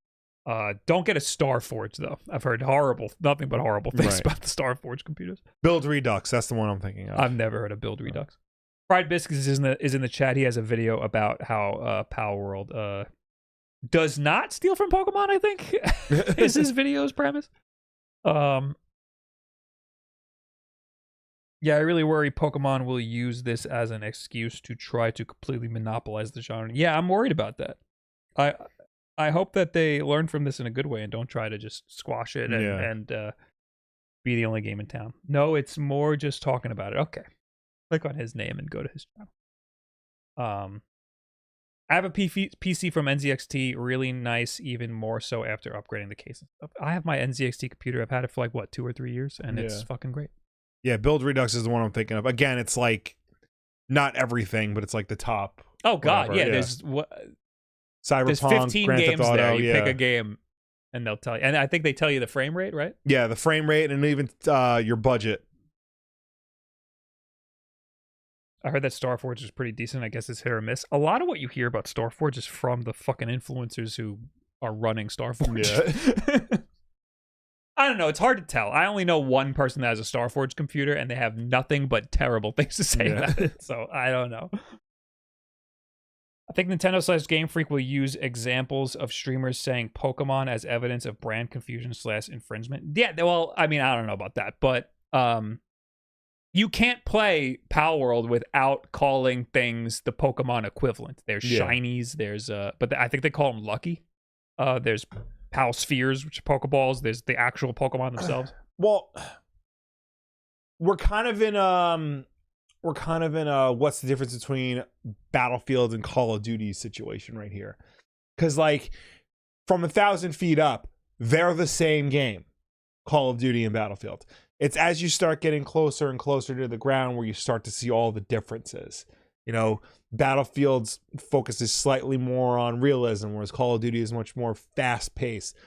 Don't get a Starforge though. I've heard nothing but horrible things about the Starforge computers. Build Redux, that's the one I'm thinking of. I've never heard of Build Redux. Fried Biscuits is in the chat. He has a video about how Palworld does not steal from Pokemon, I think. Is his video's premise. Yeah, I really worry Pokemon will use this as an excuse to try to completely monopolize the genre. Yeah, I'm worried about that. I hope that they learn from this in a good way and don't try to just squash it and be the only game in town. No, it's more just talking about it. Okay. Click on his name and go to his channel. I have a PC from NZXT, really nice, even more so after upgrading the case and stuff. I have my NZXT computer. I've had it for like, what, 2 or 3 years, and it's fucking great. Yeah, Build Redux is the one I'm thinking of. Again, it's like not everything, but it's like the top. Oh, God, yeah. There's Cyberpunk, there's 15 Grand games Theft Auto, there. You pick a game, and they'll tell you. And I think they tell you the frame rate, right? Yeah, the frame rate and even your budget. I heard that Starforge is pretty decent. I guess it's hit or miss. A lot of what you hear about Starforge is from the fucking influencers who are running Starforge. Yeah. I don't know. It's hard to tell. I only know one person that has a Starforge computer, and they have nothing but terrible things to say about it. So I don't know. I think Nintendo / Game Freak will use examples of streamers saying Pokemon as evidence of brand confusion / infringement. Yeah, well, I mean, I don't know about that, but you can't play Palworld without calling things the Pokemon equivalent. There's shinies, there's but I think they call them lucky. There's Pal spheres, which are Pokeballs. There's the actual Pokemon themselves. Well, we're kind of in a what's the difference between Battlefield and Call of Duty situation right here? Because like from 1,000 feet up, they're the same game, Call of Duty and Battlefield. It's as you start getting closer and closer to the ground where you start to see all the differences. You know, Battlefield's focus is slightly more on realism, whereas Call of Duty is much more fast-paced.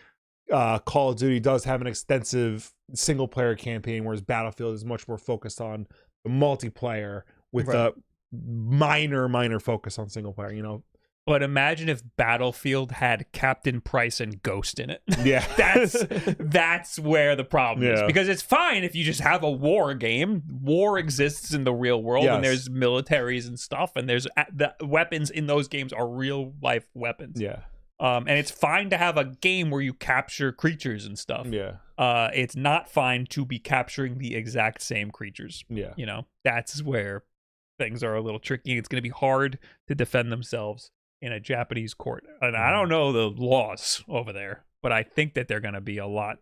Call of Duty does have an extensive single-player campaign, whereas Battlefield is much more focused on the multiplayer with a minor focus on single-player, you know. But imagine if Battlefield had Captain Price and Ghost in it. Yeah. That's where the problem is. Because it's fine if you just have a war game. War exists in the real world, and there's militaries and stuff, and there's the weapons in those games are real-life weapons. Yeah. And it's fine to have a game where you capture creatures and stuff. Yeah. It's not fine to be capturing the exact same creatures. Yeah. You know, that's where things are a little tricky. It's going to be hard to defend themselves in a Japanese court. And I don't know the laws over there, but I think that they're going to be a lot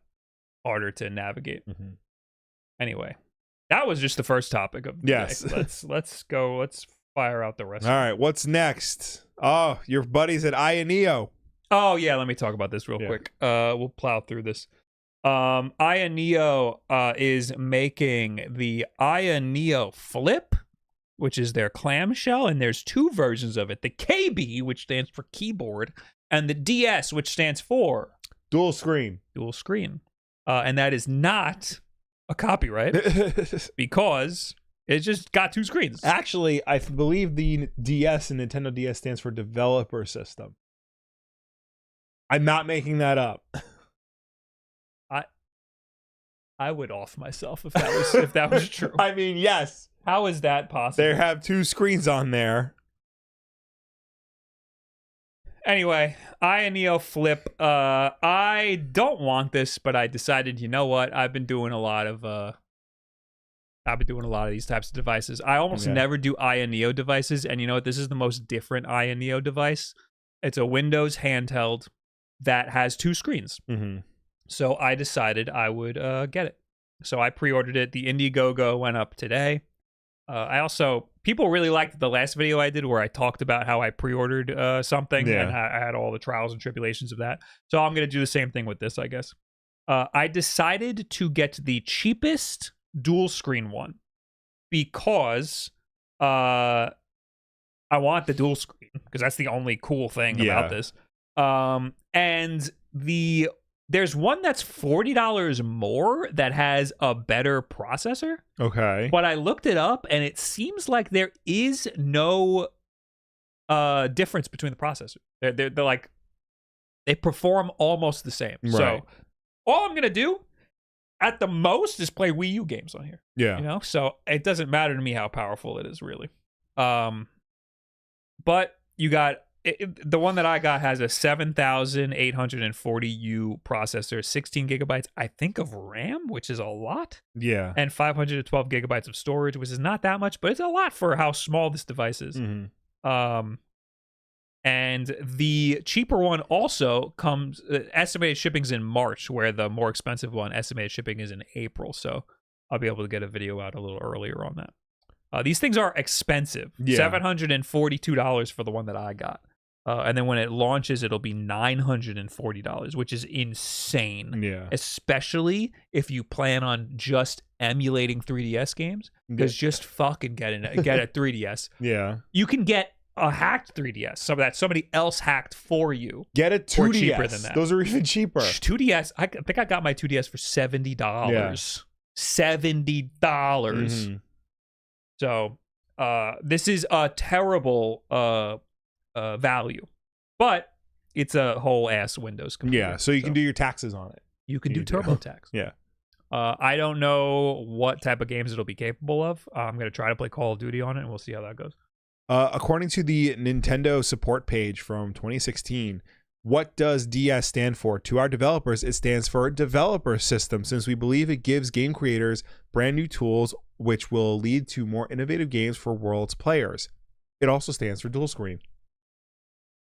harder to navigate. Anyway, that was just the first topic of the day. Let's go. Let's fire out the rest. All right, what's next? Oh, your buddies at AyaNeo. Oh, yeah, let me talk about this real quick. We'll plow through this. AyaNeo is making the AyaNeo Flip, which is their clamshell, and there's 2 versions of it. The KB, which stands for keyboard, and the DS, which stands for dual screen. Dual screen. And that is not a copyright because it just got 2 screens. Actually, I believe the DS and Nintendo DS stands for developer system. I'm not making that up. I would off myself if that was true. I mean, yes. How is that possible? They have 2 screens on there. Anyway, AyaNeo Flip. I don't want this, but I decided, you know what? I've been doing a lot of these types of devices. I almost never do AyaNeo devices, and you know what? This is the most different AyaNeo device. It's a Windows handheld that has 2 screens. So I decided I would get it. So I pre-ordered it. The Indiegogo went up today. People really liked the last video I did where I talked about how I pre-ordered something and I had all the trials and tribulations of that. So I'm going to do the same thing with this, I guess. I decided to get the cheapest dual screen one because I want the dual screen because that's the only cool thing about this. And there's one that's $40 more that has a better processor. Okay. But I looked it up, and it seems like there is no difference between the processors. They're like, they perform almost the same. Right. So all I'm going to do, at the most, is play Wii U games on here. Yeah. You know? So it doesn't matter to me how powerful it is, really. But you got... the one that I got has a 7840U processor, 16 gigabytes, I think, of RAM, which is a lot. Yeah. And 512 gigabytes of storage, which is not that much, but it's a lot for how small this device is. And the cheaper one also comes, estimated shipping's in March, where the more expensive one, estimated shipping, is in April. So I'll be able to get a video out a little earlier on that. These things are expensive. Yeah. $742 for the one that I got. And then when it launches, it'll be $940, which is insane. Yeah. Especially if you plan on just emulating 3DS games. Because just fucking get a 3DS. Yeah. You can get a hacked 3DS, so that somebody else hacked for you. Get a 2DS. Cheaper than that. Those are even cheaper. 2DS. I think I got my 2DS for $70. Yeah. $70. Mm-hmm. So this is a terrible value, but it's a whole ass Windows computer. Yeah, so you can do your taxes on it. You can do TurboTax. Yeah. I don't know what type of games it'll be capable of. I'm going to try to play Call of Duty on it, and we'll see how that goes. According to the Nintendo support page from 2016, what does DS stand for? To our developers, it stands for Developer System, since we believe it gives game creators brand new tools which will lead to more innovative games for world's players. It also stands for dual screen.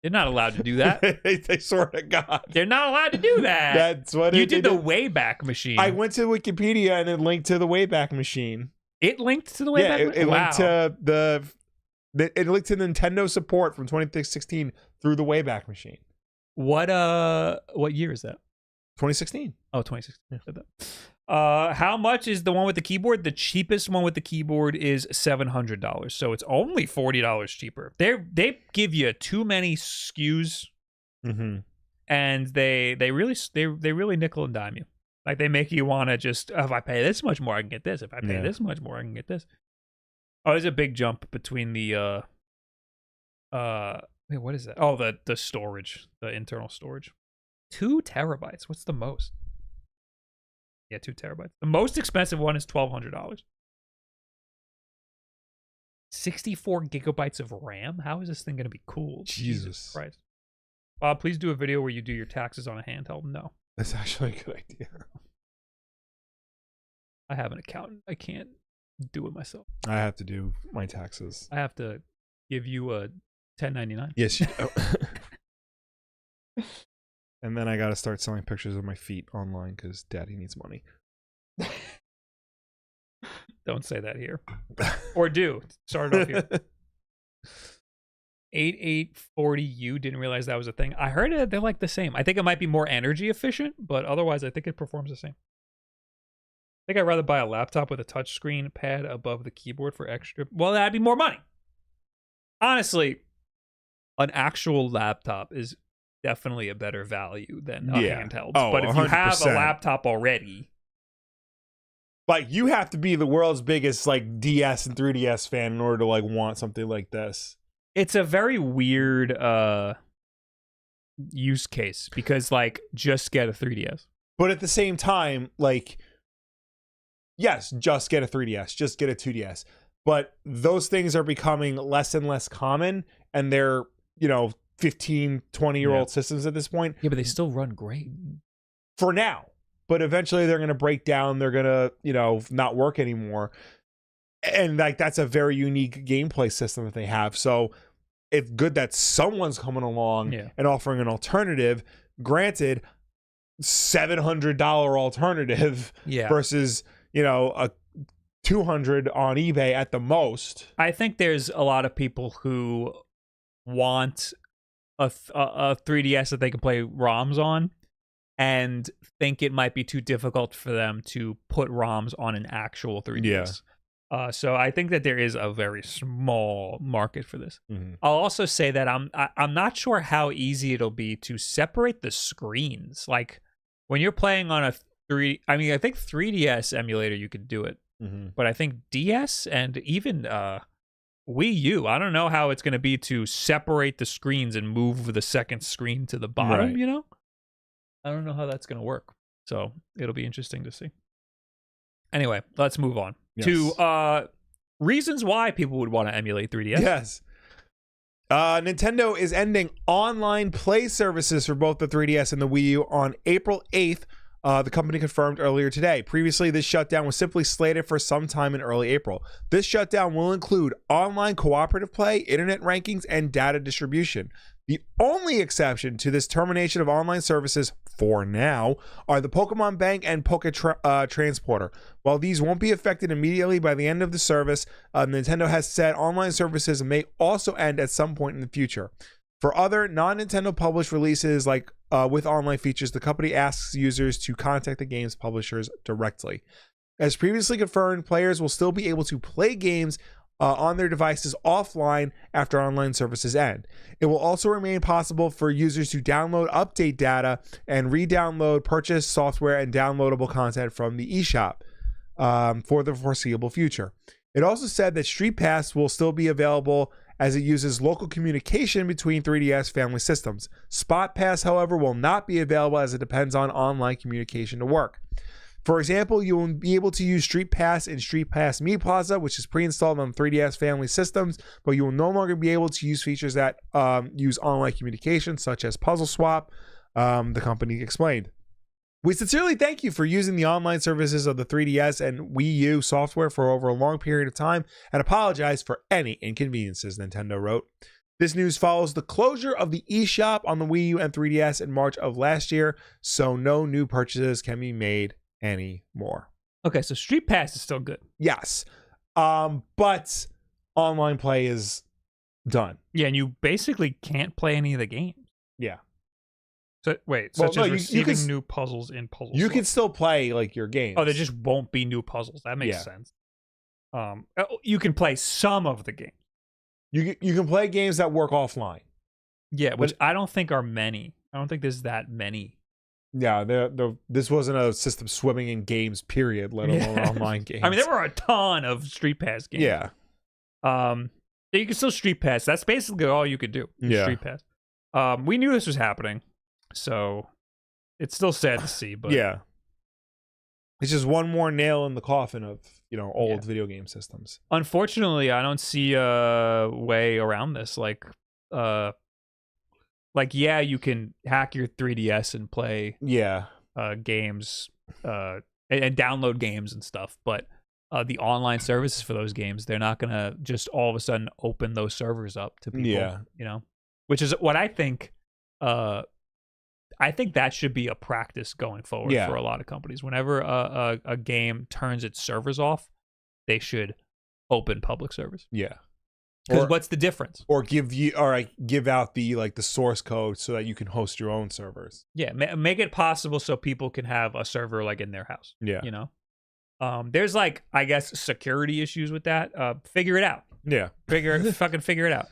They're not allowed to do that. They swear to God. They're not allowed to do that. That's what you did. The Wayback Machine. I went to Wikipedia and it linked to the Wayback Machine. It linked to the Wayback Machine? It linked to it linked to Nintendo support from 2016 through the Wayback Machine. What year is that? 2016. Oh, 2016. Yeah. How much is the one with the keyboard? The cheapest one with the keyboard is $700. So it's only $40 cheaper. They give you too many SKUs, and they really nickel and dime you. Like, they make you want to just, if I pay this much more, I can get this. If I pay this much more, I can get this. Oh, there's a big jump between the wait, what is that? Oh, the storage, the internal storage. 2 terabytes. What's the most? Yeah, 2 terabytes. The most expensive one is $1,200. 64 gigabytes of RAM? How is this thing going to be cool? Jesus Christ. Bob, please do a video where you do your taxes on a handheld. No. That's actually a good idea. I have an accountant. I can't do it myself. I have to do my taxes. I have to give you a 1099. Yes. And then I got to start selling pictures of my feet online because daddy needs money. Don't say that here. Or do. Start it off here. 8840U, didn't realize that was a thing. I heard it, they're like the same. I think it might be more energy efficient, but otherwise I think it performs the same. I think I'd rather buy a laptop with a touchscreen pad above the keyboard for extra. Well, that'd be more money. Honestly, an actual laptop is definitely a better value than a handheld. Oh, but if 100%. you have a laptop already, like, you have to be the world's biggest like DS and 3DS fan in order to like want something like this. It's a very weird use case because, like, just get a 3DS. But at the same time, like, yes, just get a 3DS, just get a 2DS. But those things are becoming less and less common, and they're, 15, 20-year-old systems at this point. Yeah, but they still run great. For now. But eventually they're going to break down. They're going to, not work anymore. And, like, that's a very unique gameplay system that they have. So it's good that someone's coming along and offering an alternative. Granted, $700 alternative versus, a $200 on eBay at the most. I think there's a lot of people who want a 3DS that they can play ROMs on and think it might be too difficult for them to put ROMs on an actual 3DS. So I think that there is a very small market for this. I'll also say that I'm not sure how easy it'll be to separate the screens. Like, when you're playing on I think 3DS emulator you could do it, but I think DS and even Wii U, I don't know how it's going to be to separate the screens and move the second screen to the bottom. Right. I don't know how that's going to work. So it'll be interesting to see. Anyway, let's move on to reasons why people would want to emulate 3DS. Yes. Nintendo is ending online play services for both the 3DS and the Wii U on April 8th. The company confirmed earlier today. Previously, this shutdown was simply slated for some time in early April. This shutdown will include online cooperative play, internet rankings, and data distribution. The only exception to this termination of online services for now are the Pokemon Bank and Transporter. While these won't be affected immediately by the end of the service, Nintendo has said online services may also end at some point in the future. For other non-Nintendo published releases like with online features, the company asks users to contact the game's publishers directly. As previously confirmed, players will still be able to play games on their devices offline after online services end. It will also remain possible for users to download update data and re-download purchased software and downloadable content from the eShop for the foreseeable future. It also said that Street Pass will still be available as it uses local communication between 3DS family systems. Spot Pass, however, will not be available as it depends on online communication to work. For example, you will be able to use Street Pass in Street Pass Me Plaza, which is pre-installed on 3DS family systems, but you will no longer be able to use features that use online communication, such as Puzzle Swap, the company explained. We sincerely thank you for using the online services of the 3DS and Wii U software for over a long period of time and apologize for any inconveniences, Nintendo wrote. This news follows the closure of the eShop on the Wii U and 3DS in March of last year, so no new purchases can be made anymore. Okay, so Street Pass is still good. Yes. But online play is done. Yeah, and you basically can't play any of the games. Yeah. So wait, such as receiving new puzzles in puzzles. You can still play like your games. Oh, there just won't be new puzzles. That makes sense. You can play some of the games. You can play games that work offline. Yeah, which I don't think are many. I don't think there's that many. Yeah, this wasn't a system swimming in games, period, let alone online games. I mean, there were a ton of Street Pass games. Yeah. You can still Street Pass. That's basically all you could do. Street Pass. We knew this was happening, so it's still sad to see, but yeah. It's just one more nail in the coffin of, old video game systems. Unfortunately, I don't see a way around this. Yeah, you can hack your 3DS and play games and download games and stuff, but the online services for those games, they're not going to just all of a sudden open those servers up to people, which is what I think. I think that should be a practice going forward for a lot of companies. Whenever a game turns its servers off, they should open public servers. Yeah. Because what's the difference? Or give out the source code so that you can host your own servers. Yeah, make it possible so people can have a server in their house. Yeah, there's I guess security issues with that. Figure it out. Yeah, fucking figure it out.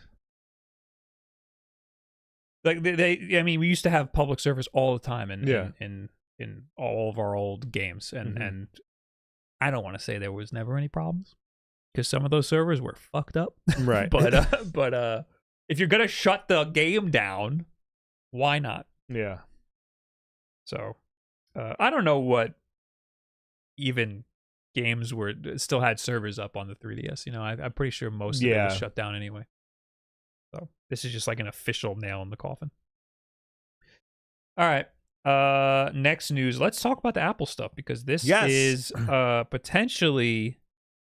We used to have public servers all the time in all of our old games, and I don't want to say there was never any problems, because some of those servers were fucked up. Right. but if you're gonna shut the game down, why not? Yeah. So I don't know what even games still had servers up on the 3DS. I'm pretty sure most of it was shut down anyway. So this is just an official nail in the coffin. All right. Next news. Let's talk about the Apple stuff, because this is potentially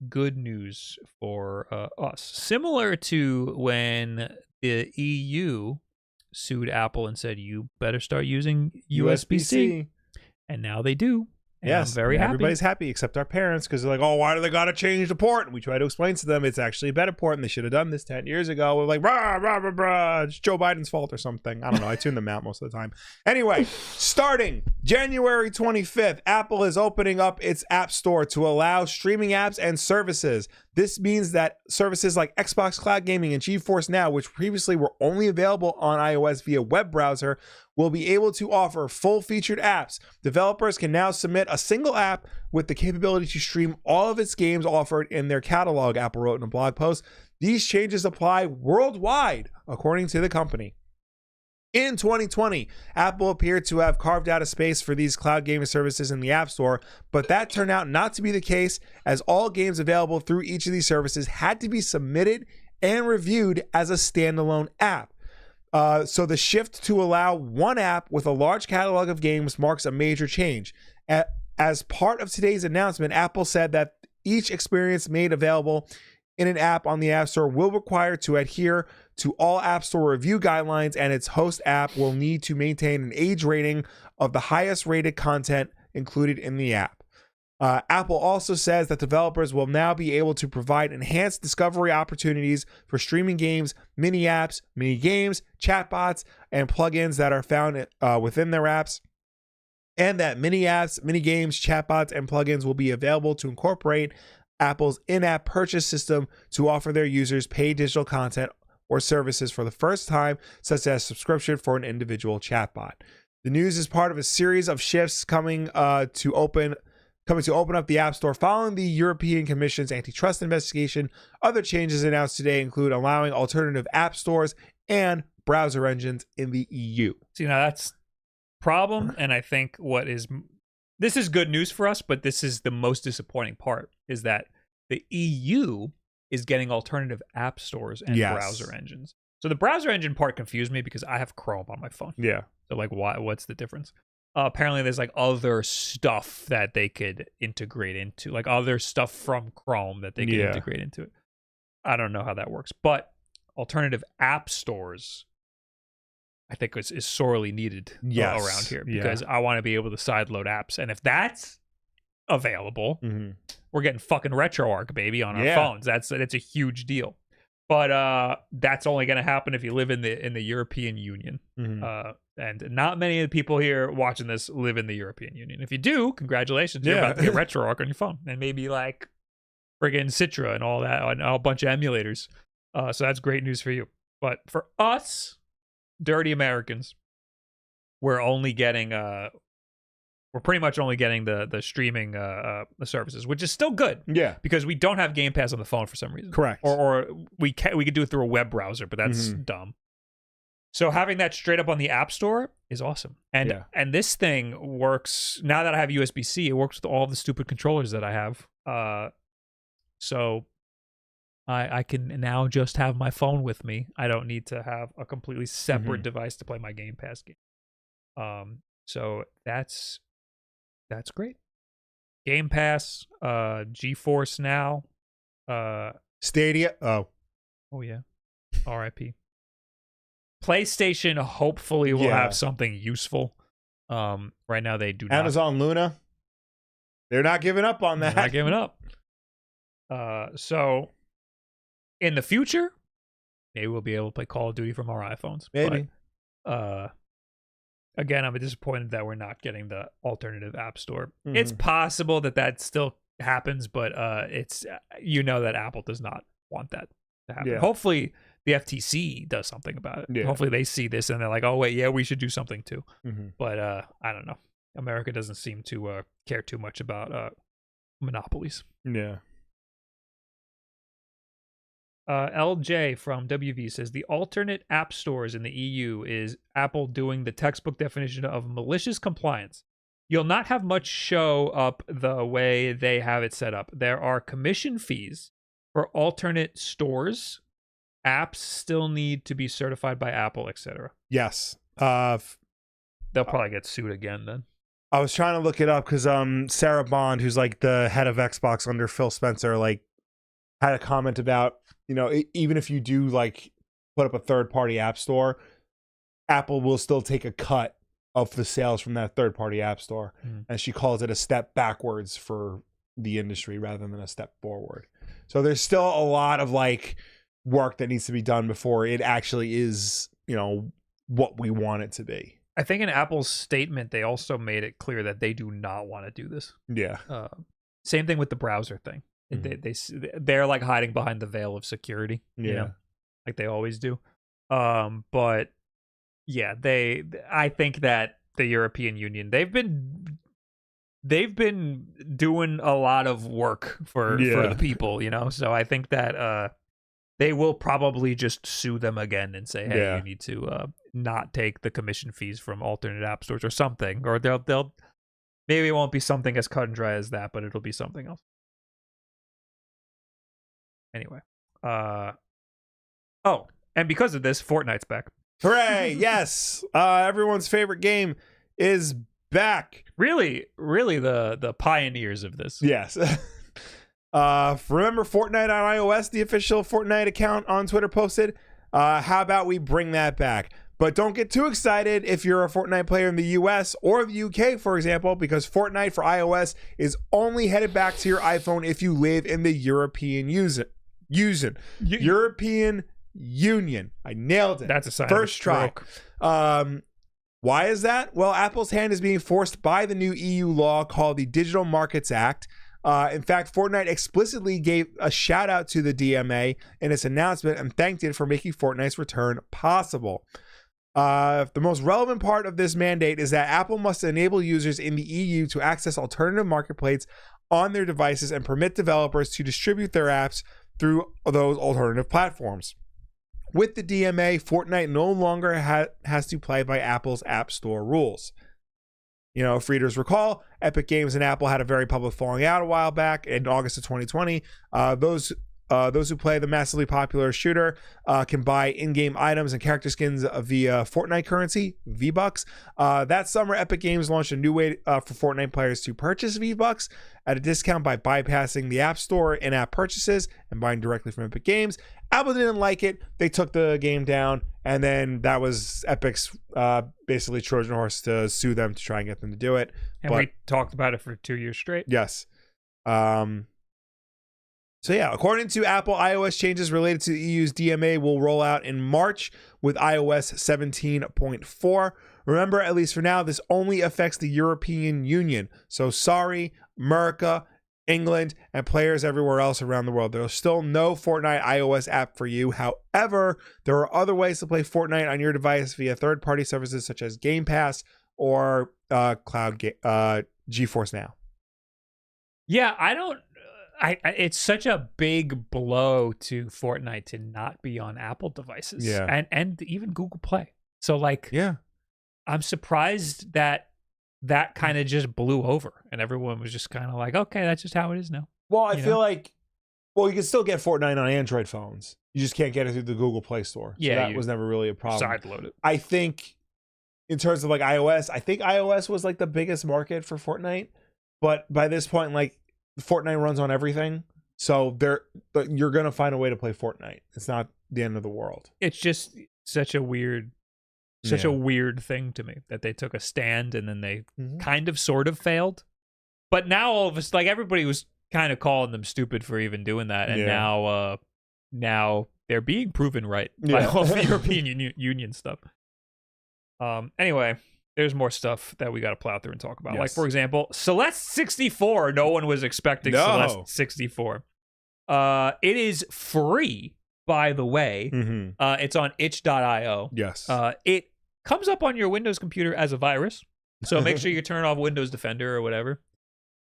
good news for us. Similar to when the EU sued Apple and said, you better start using USB-C. And now they do. And I'm very happy. Everybody's happy except our parents, because they're like, oh, why do they got to change the port? And we try to explain to them it's actually a better port and they should have done this 10 years ago. We're like, rah, rah, rah, rah, it's Joe Biden's fault or something. I don't know. I tune them out most of the time. Anyway, starting January 25th, Apple is opening up its App Store to allow streaming apps and services. This means that services like Xbox Cloud Gaming and GeForce Now, which previously were only available on iOS via web browser, will be able to offer full-featured apps. Developers can now submit a single app with the capability to stream all of its games offered in their catalog, Apple wrote in a blog post. These changes apply worldwide, according to the company. In 2020, Apple appeared to have carved out a space for these cloud gaming services in the App Store, but that turned out not to be the case, as all games available through each of these services had to be submitted and reviewed as a standalone app. So the shift to allow one app with a large catalog of games marks a major change. As part of today's announcement, Apple said that each experience made available in an app on the App Store will require to adhere to all App Store review guidelines, and its host app will need to maintain an age rating of the highest rated content included in the app. Apple also says that developers will now be able to provide enhanced discovery opportunities for streaming games, mini apps, mini games, chatbots, and plugins that are found within their apps. And that mini apps, mini games, chatbots, and plugins will be available to incorporate Apple's in-app purchase system to offer their users paid digital content or services for the first time, such as subscription for an individual chatbot. The news is part of a series of shifts coming to open up the App Store following the European Commission's antitrust investigation. Other changes announced today include allowing alternative app stores and browser engines in the EU. So, that's problem, and I think this is good news for us, but this is the most disappointing part, is that the EU is getting alternative app stores and browser engines. So the browser engine part confused me because I have Chrome on my phone. Yeah. So what's the difference? Apparently there's other stuff that they could integrate into, other stuff from Chrome that they could integrate into it. I don't know how that works, but alternative app stores, I think is sorely needed around here, because I want to be able to sideload apps. And if that's available, we're getting fucking RetroArch, baby, on our phones. That's a huge deal. But that's only going to happen if you live in the European Union. And not many of the people here watching this live in the European Union. If you do, congratulations. You're about to get RetroArch on your phone. And maybe friggin' Citra and all that, and a bunch of emulators. So that's great news for you. But for us, dirty Americans, we're pretty much only getting the streaming the services, which is still good. Yeah, because we don't have Game Pass on the phone for some reason. Correct. Or we could do it through a web browser, but that's dumb. So having that straight up on the App Store is awesome. And this thing works now that I have USB-C. It works with all the stupid controllers that I have. So I can now just have my phone with me. I don't need to have a completely separate device to play my Game Pass game. So that's great. Game Pass, GeForce Now, Stadia. Oh yeah, RIP. PlayStation hopefully will have something useful. Right now they do not. Amazon Luna, they're not giving up on that. They're not giving up. So in the future, maybe we'll be able to play Call of Duty from our iPhones. Maybe. But, again, I'm disappointed that we're not getting the alternative app store. It's possible that still happens, but it's that Apple does not want that to happen. Hopefully the FTC does something about it. Hopefully they see this and they're like, oh wait, we should do something too. But I don't know. America doesn't seem to care too much about monopolies. LJ from WV says the alternate app stores in the EU is Apple doing the textbook definition of malicious compliance. You'll not have much show up the way they have it set up. There are commission fees for alternate stores. Apps still need to be certified by Apple, etc. Yes. They'll probably get sued again then. I was trying to look it up because Sarah Bond, who's the head of Xbox under Phil Spencer, had a comment about, even if you do put up a third-party app store, Apple will still take a cut of the sales from that third-party app store. And she calls it a step backwards for the industry rather than a step forward. So there's still a lot of work that needs to be done before it actually is, what we want it to be. I think in Apple's statement, they also made it clear that they do not want to do this. Yeah. Same thing with the browser thing. They're hiding behind the veil of security, like they always do. But yeah, I think that the European Union, they've been doing a lot of work for the people, so I think that they will probably just sue them again and say, hey, you need to not take the commission fees from alternate app stores or something, or they'll maybe it won't be something as cut and dry as that, but it'll be something else. Anyway, and because of this, Fortnite's back. Hooray! Yes, everyone's favorite game is back. Really, the pioneers of this. Yes. Remember Fortnite on iOS, the official Fortnite account on Twitter posted? How about we bring that back? But don't get too excited if you're a Fortnite player in the US or the UK, for example, because Fortnite for iOS is only headed back to your iPhone if you live in the European European Union. I nailed it. That's a sign. First try. Why is that? Well, Apple's hand is being forced by the new EU law called the Digital Markets Act. In fact, Fortnite explicitly gave a shout out to the DMA in its announcement and thanked it for making Fortnite's return possible. The most relevant part of this mandate is that Apple must enable users in the EU to access alternative marketplaces on their devices and permit developers to distribute their apps through those alternative platforms. With the DMA, Fortnite no longer has to play by Apple's App Store rules. You know, if readers recall, Epic Games and Apple had a very public falling out a while back in August of 2020. Those who play the massively popular shooter can buy in-game items and character skins via Fortnite currency, V-Bucks. That summer, Epic Games launched a new way for Fortnite players to purchase V-Bucks at a discount by bypassing the App Store in-app purchases and buying directly from Epic Games. Apple didn't like it. They took the game down, and then that was Epic's basically Trojan horse to sue them to try and get them to do it. And we talked about it for 2 years straight. Yes. So yeah, according to Apple, iOS changes related to the EU's DMA will roll out in March with iOS 17.4. Remember, at least for now, this only affects the European Union. So sorry, America, England, and players everywhere else around the world. There's still no Fortnite iOS app for you. However, there are other ways to play Fortnite on your device via third-party services such as Game Pass or GeForce Now. Yeah, it's such a big blow to Fortnite to not be on Apple devices. Yeah. And even Google Play. So yeah, I'm surprised that kind of just blew over and everyone was just kind of like, okay, that's just how it is now. Well, I feel like, you can still get Fortnite on Android phones. You just can't get it through the Google Play Store. So that was never really a problem. Sideload it. I think in terms of iOS, I think iOS was the biggest market for Fortnite. But by this point, Fortnite runs on everything. So you're going to find a way to play Fortnite. It's not the end of the world. It's just such a weird thing to me that they took a stand and then they kind of sort of failed. But now all of us, everybody was kind of calling them stupid for even doing that. And now they're being proven right by all the European Union stuff. Anyway, there's more stuff that we got to plow through and talk about. Yes. For example, Celeste 64. No one was expecting Celeste 64. It is free, by the way. It's on itch.io. Yes. It comes up on your Windows computer as a virus, so make sure you turn off Windows Defender or whatever.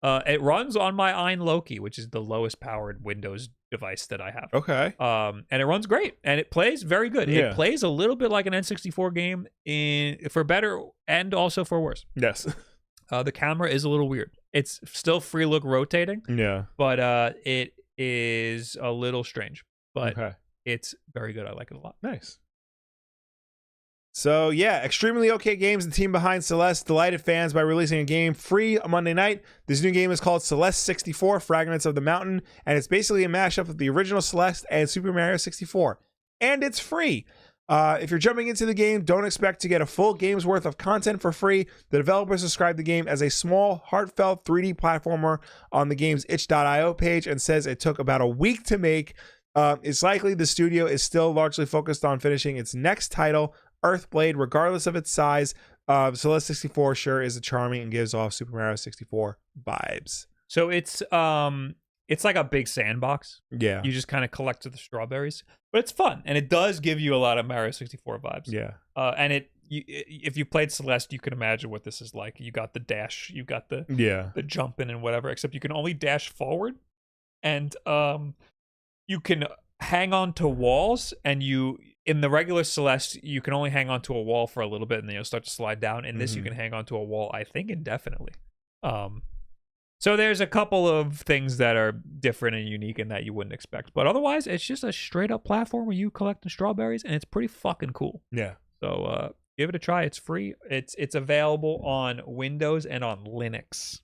It runs on my iNoki, which is the lowest powered Windows device that I have. Okay. And it runs great, and it plays very good. Yeah. It plays a little bit like an N64 game for better and also for worse. Yes. The camera is a little weird. It's still free look rotating. Yeah. But it is a little strange. But it's very good. I like it a lot. Nice. So yeah, Extremely OK Games, the team behind Celeste, delighted fans by releasing a game free on Monday night. This new game is called Celeste 64 Fragments of the Mountain, and it's basically a mashup of the original Celeste and Super Mario 64. And it's free. If you're jumping into the game, don't expect to get a full game's worth of content for free. The developers described the game as a small, heartfelt 3D platformer on the game's itch.io page and says it took about a week to make. It's likely the studio is still largely focused on finishing its next title, Earthblade. Regardless of its size, Celeste 64 sure is charming and gives off Super Mario 64 vibes. So it's like a big sandbox. Yeah. You just kind of collect the strawberries, but it's fun, and it does give you a lot of Mario 64 vibes. Yeah. And if you played Celeste, you can imagine what this is like. You got the dash, you got the jumping and whatever, except you can only dash forward, and you can hang on to walls, and in the regular Celeste, you can only hang on to a wall for a little bit and then you'll start to slide down. In this, you can hang on to a wall, I think, indefinitely. So there's a couple of things that are different and unique in that you wouldn't expect. But otherwise, it's just a straight up platform where you collect the strawberries, and it's pretty fucking cool. Yeah. So give it a try. It's free. It's available on Windows and on Linux.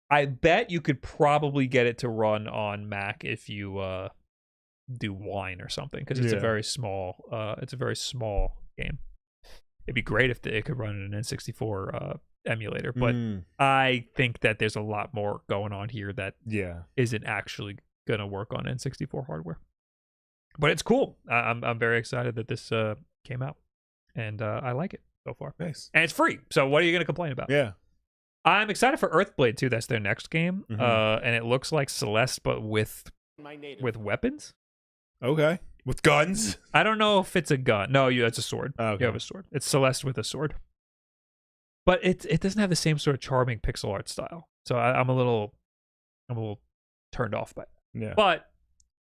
I bet you could probably get it to run on Mac if you do Wine or something, because it's a very small game. It'd be great if it could run an N64 emulator, but I think that there's a lot more going on here that isn't actually gonna work on N64 hardware. But it's cool. I'm very excited that this came out, and I like it so far. Nice. And it's free, so what are you gonna complain about? Yeah. I'm excited for Earthblade too. That's their next game, and it looks like Celeste, but with weapons. Okay. With guns? I don't know if it's a gun. No, it's a sword. Okay. You have a sword. It's Celeste with a sword. But it doesn't have the same sort of charming pixel art style. So I'm a little turned off by it. Yeah. But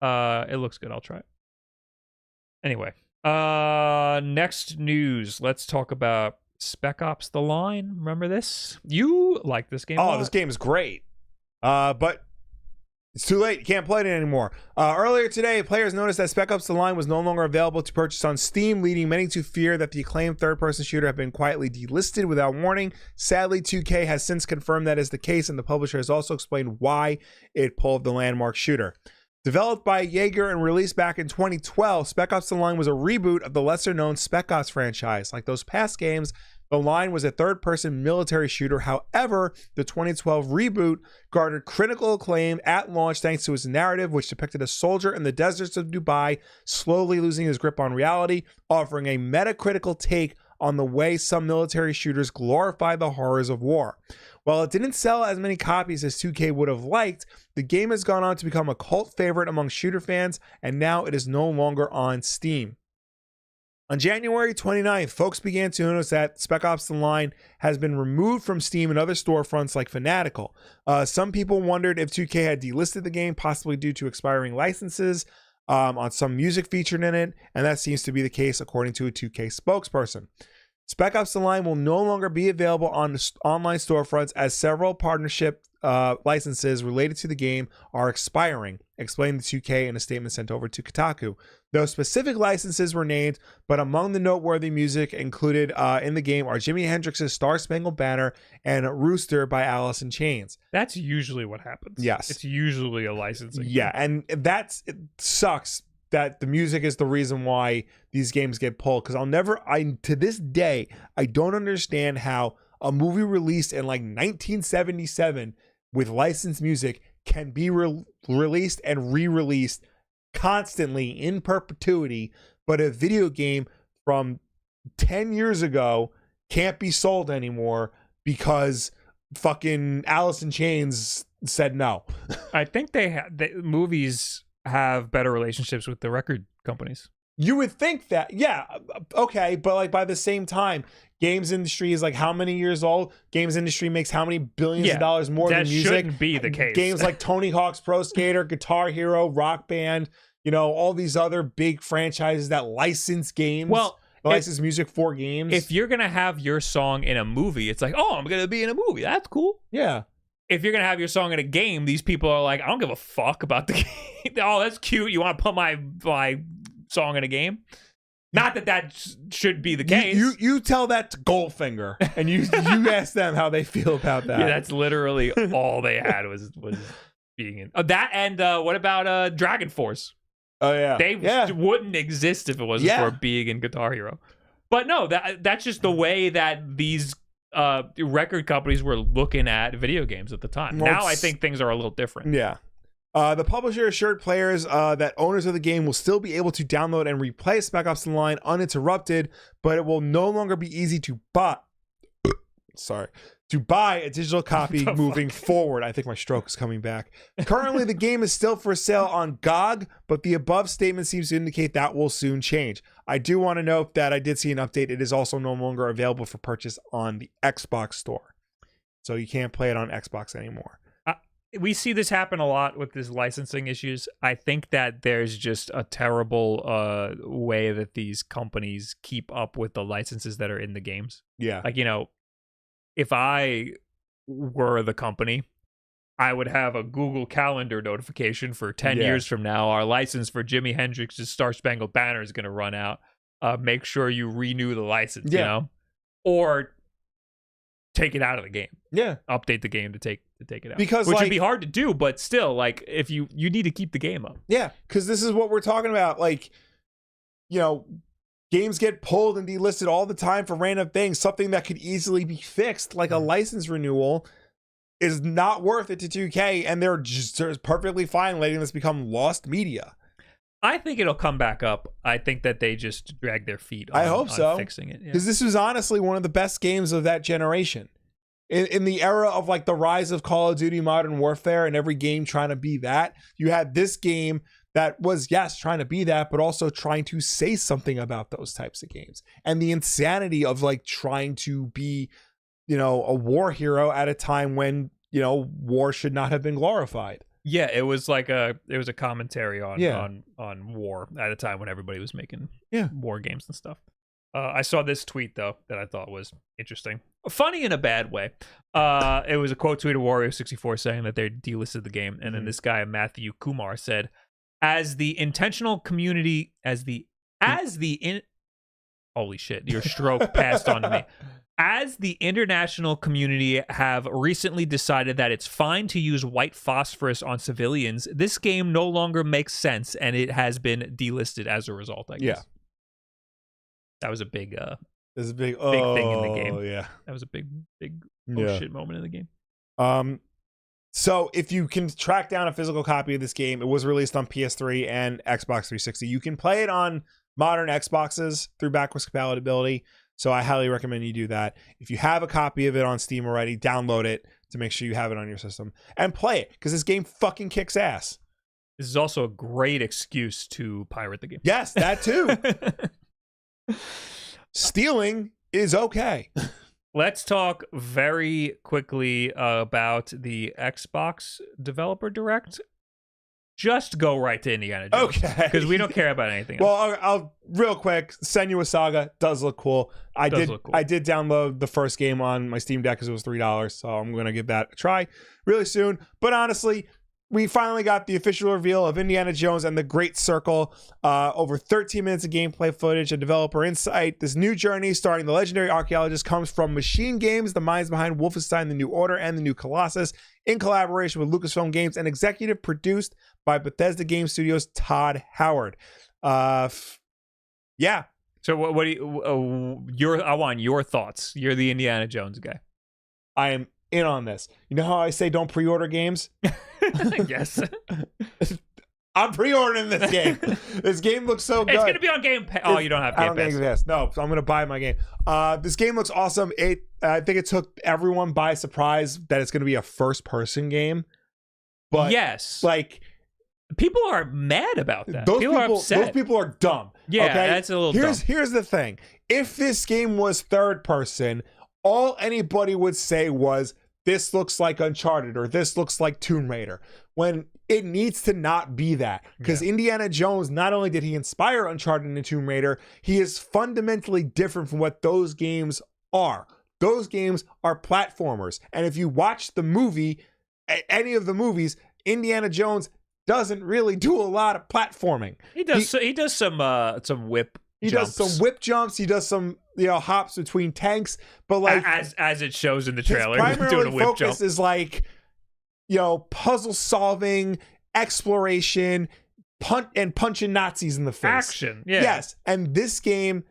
it looks good. I'll try it. Anyway, next news. Let's talk about Spec Ops: The Line. Remember this? You like this game? Oh, this game is great. But it's too late. You can't play it anymore. Earlier today, players noticed that Spec Ops: The Line was no longer available to purchase on Steam, leading many to fear that the acclaimed third-person shooter had been quietly delisted without warning. Sadly, 2K has since confirmed that is the case, and the publisher has also explained why it pulled the landmark shooter. Developed by Jaeger and released back in 2012, Spec Ops: The Line was a reboot of the lesser-known Spec Ops franchise. Like those past games, The Line was a third-person military shooter. However, the 2012 reboot garnered critical acclaim at launch thanks to its narrative, which depicted a soldier in the deserts of Dubai slowly losing his grip on reality, offering a metacritical take on the way some military shooters glorify the horrors of war. While it didn't sell as many copies as 2K would have liked, the game has gone on to become a cult favorite among shooter fans, and now it is no longer on Steam. On January 29th, folks began to notice that Spec Ops: The Line has been removed from Steam and other storefronts like Fanatical. Some people wondered if 2K had delisted the game, possibly due to expiring licenses on some music featured in it, and that seems to be the case according to a 2K spokesperson. Spec Ops: The Line will no longer be available on online storefronts as several partnership licenses related to the game are expiring, explained the 2K in a statement sent over to Kotaku. Though specific licenses were named, but among the noteworthy music included in the game are Jimi Hendrix's Star Spangled Banner and Rooster by Alice in Chains. That's usually what happens. Yes. It's usually a licensing. Yeah, and it sucks that the music is the reason why these games get pulled, because to this day, I don't understand how a movie released in like 1977 with licensed music can be released and re-released constantly in perpetuity, but a video game from 10 years ago can't be sold anymore because fucking Alice in Chains said no. I think movies have better relationships with the record companies. You would think that, yeah, okay, but like by the same time, games industry is like how many years old? Games industry makes how many billions of dollars more than music? That shouldn't be the case. Games like Tony Hawk's Pro Skater, Guitar Hero, Rock Band, all these other big franchises that license games. Well, license music for games. If you're gonna have your song in a movie, it's like, oh, I'm gonna be in a movie. That's cool. Yeah. If you're gonna have your song in a game, these people are like, I don't give a fuck about the game. Oh, that's cute. You want to put my song in a game? Not that should be the case. You tell that to Goldfinger, and you ask them how they feel about that. Yeah, that's literally all they had was being in that. And what about Dragon Force? Oh yeah, they wouldn't exist if it wasn't for being in Guitar Hero. But no, that's just the way that these record companies were looking at video games at the time. Well, now I think things are a little different. Yeah. The publisher assured players that owners of the game will still be able to download and replay Spec Ops: The Line uninterrupted, but it will no longer be easy to buy. To buy a digital copy moving forward. I think my stroke is coming back. Currently, the game is still for sale on GOG, but the above statement seems to indicate that will soon change. I do want to note that I did see an update. It is also no longer available for purchase on the Xbox store. So you can't play it on Xbox anymore. We see this happen a lot with these licensing issues. I think that there's just a terrible way that these companies keep up with the licenses that are in the games. Yeah. Like, if I were the company, I would have a Google Calendar notification for 10 years from now. Our license for Jimi Hendrix's Star Spangled Banner is going to run out. Make sure you renew the license, Or take it out of the game. Yeah, update the game to take it out, because which would be hard to do, but still, like, if you need to keep the game up. Yeah, because this is what we're talking about. Like, games get pulled and delisted all the time for random things. Something that could easily be fixed, like a license renewal, is not worth it to 2K, and they're perfectly fine letting this become lost media. I think it'll come back up. I think that they just drag their feet on fixing it. Because this was honestly one of the best games of that generation. In the era of like the rise of Call of Duty Modern Warfare and every game trying to be that, you had this game that was, yes, trying to be that, but also trying to say something about those types of games. And the insanity of like trying to be, a war hero at a time when, war should not have been glorified. Yeah, it was a commentary on war at a time when everybody was making war games and stuff. I saw this tweet though that I thought was interesting, funny in a bad way. It was a quote tweet of Wario64 saying that they delisted the game, and then this guy Matthew Kumar said, holy shit, your stroke passed on to me. As the international community have recently decided that it's fine to use white phosphorus on civilians, this game no longer makes sense, and it has been delisted as a result, I guess. Yeah. That was a big big thing in the game. Yeah. That was a big shit moment in the game. So if you can track down a physical copy of this game, it was released on PS3 and Xbox 360. You can play it on modern Xboxes through backwards compatibility. So I highly recommend you do that. If you have a copy of it on Steam already, download it to make sure you have it on your system and play it, because this game fucking kicks ass. This is also a great excuse to pirate the game. Yes, that too. Stealing is okay. Let's talk very quickly about the Xbox Developer Direct. Just go right to Indiana Jones. Okay. Because we don't care about anything else. Well, I'll real quick. Senua Saga does look cool. I did download the first game on my Steam Deck because it was $3, so I'm going to give that a try really soon. But honestly, we finally got the official reveal of Indiana Jones and the Great Circle. Over 13 minutes of gameplay footage and developer insight. This new journey starring the legendary archaeologist comes from Machine Games, the minds behind Wolfenstein: The New Order and The New Colossus, in collaboration with Lucasfilm Games, and executive produced by Bethesda Game Studios' Todd Howard. Yeah. So what do you? I want your thoughts. You're the Indiana Jones guy. I am in on this. You know how I say don't pre-order games? Yes. I'm pre-ordering this game. This game looks so good. It's going to be on Game Pass. Oh, you don't have Game Pass. No, so I'm going to buy my game. This game looks awesome. I think it took everyone by surprise that it's going to be a first-person game. But yes. Like, people are mad about that. People are upset. Those people are dumb. Yeah, okay? That's a little dumb. Here's the thing. If this game was third-person, all anybody would say was, this looks like Uncharted or this looks like Tomb Raider, when it needs to not be that. Because Indiana Jones, not only did he inspire Uncharted and Tomb Raider, he is fundamentally different from what those games are. Those games are platformers. And if you watch the movie, any of the movies, Indiana Jones doesn't really do a lot of platforming. He does some whip. He does some whip jumps. He does some hops between tanks. But like as it shows in the trailer, his primary focus is like puzzle solving, exploration, punching Nazis in the face. Action. Yeah. Yes. And this game,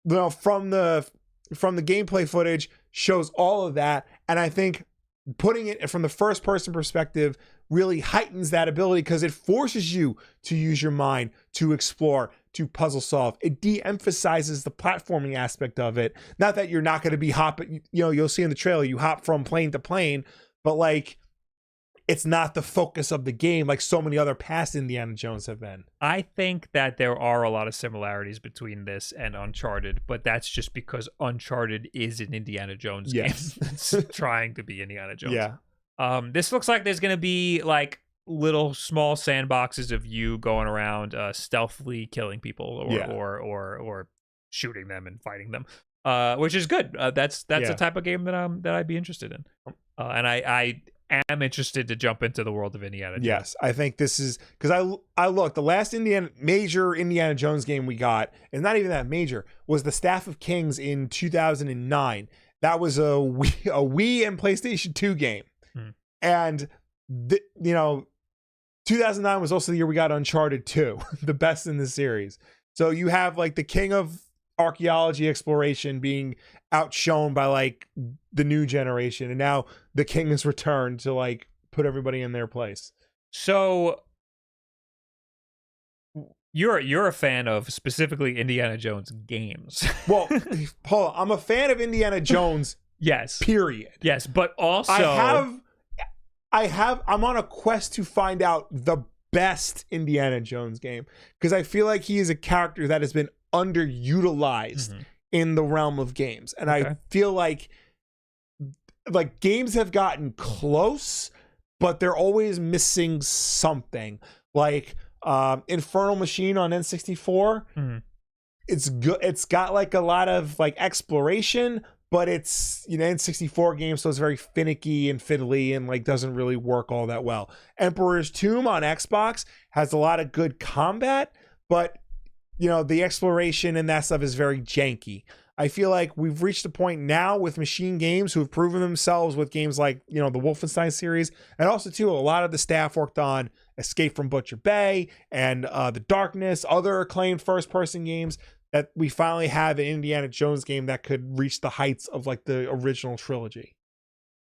from the gameplay footage, shows all of that. And I think putting it from the first person perspective really heightens that ability, because it forces you to use your mind, to explore, to puzzle solve. It de-emphasizes the platforming aspect of it. Not that you're not going to be hopping, you'll see in the trailer, you hop from plane to plane, but like, it's not the focus of the game like so many other past Indiana Jones have been. I think that there are a lot of similarities between this and Uncharted, but that's just because Uncharted is an Indiana Jones game. It's trying to be Indiana Jones. Yeah. This looks like there's going to be like little small sandboxes of you going around stealthily killing people or shooting them and fighting them, which is good. That's the type of game that I'd be interested in, and I am interested to jump into the world of Indiana Jones. Yes, I think this is because I looked, the last major Indiana Jones game we got, and not even that major, was the Staff of Kings in 2009. that was a Wii and PlayStation 2 game. And, 2009 was also the year we got Uncharted 2, the best in the series. So you have like the king of archaeology exploration being outshone by like the new generation. And now the king has returned to like put everybody in their place. So you're a fan of specifically Indiana Jones games. Well, hold on. I'm a fan of Indiana Jones. Yes. Period. Yes, but also I'm on a quest to find out the best Indiana Jones game because I feel like he is a character that has been underutilized in the realm of games. And I feel like games have gotten close, but they're always missing something. Like Infernal Machine on N64, it's good. It's got like a lot of like exploration, but it's N64 game, so it's very finicky and fiddly and like doesn't really work all that well. Emperor's Tomb on Xbox has a lot of good combat, but the exploration and that stuff is very janky. I feel like we've reached a point now with machine games who have proven themselves with games like the Wolfenstein series, and also too a lot of the staff worked on Escape from Butcher Bay and The Darkness, other acclaimed first-person games, that we finally have an Indiana Jones game that could reach the heights of like the original trilogy.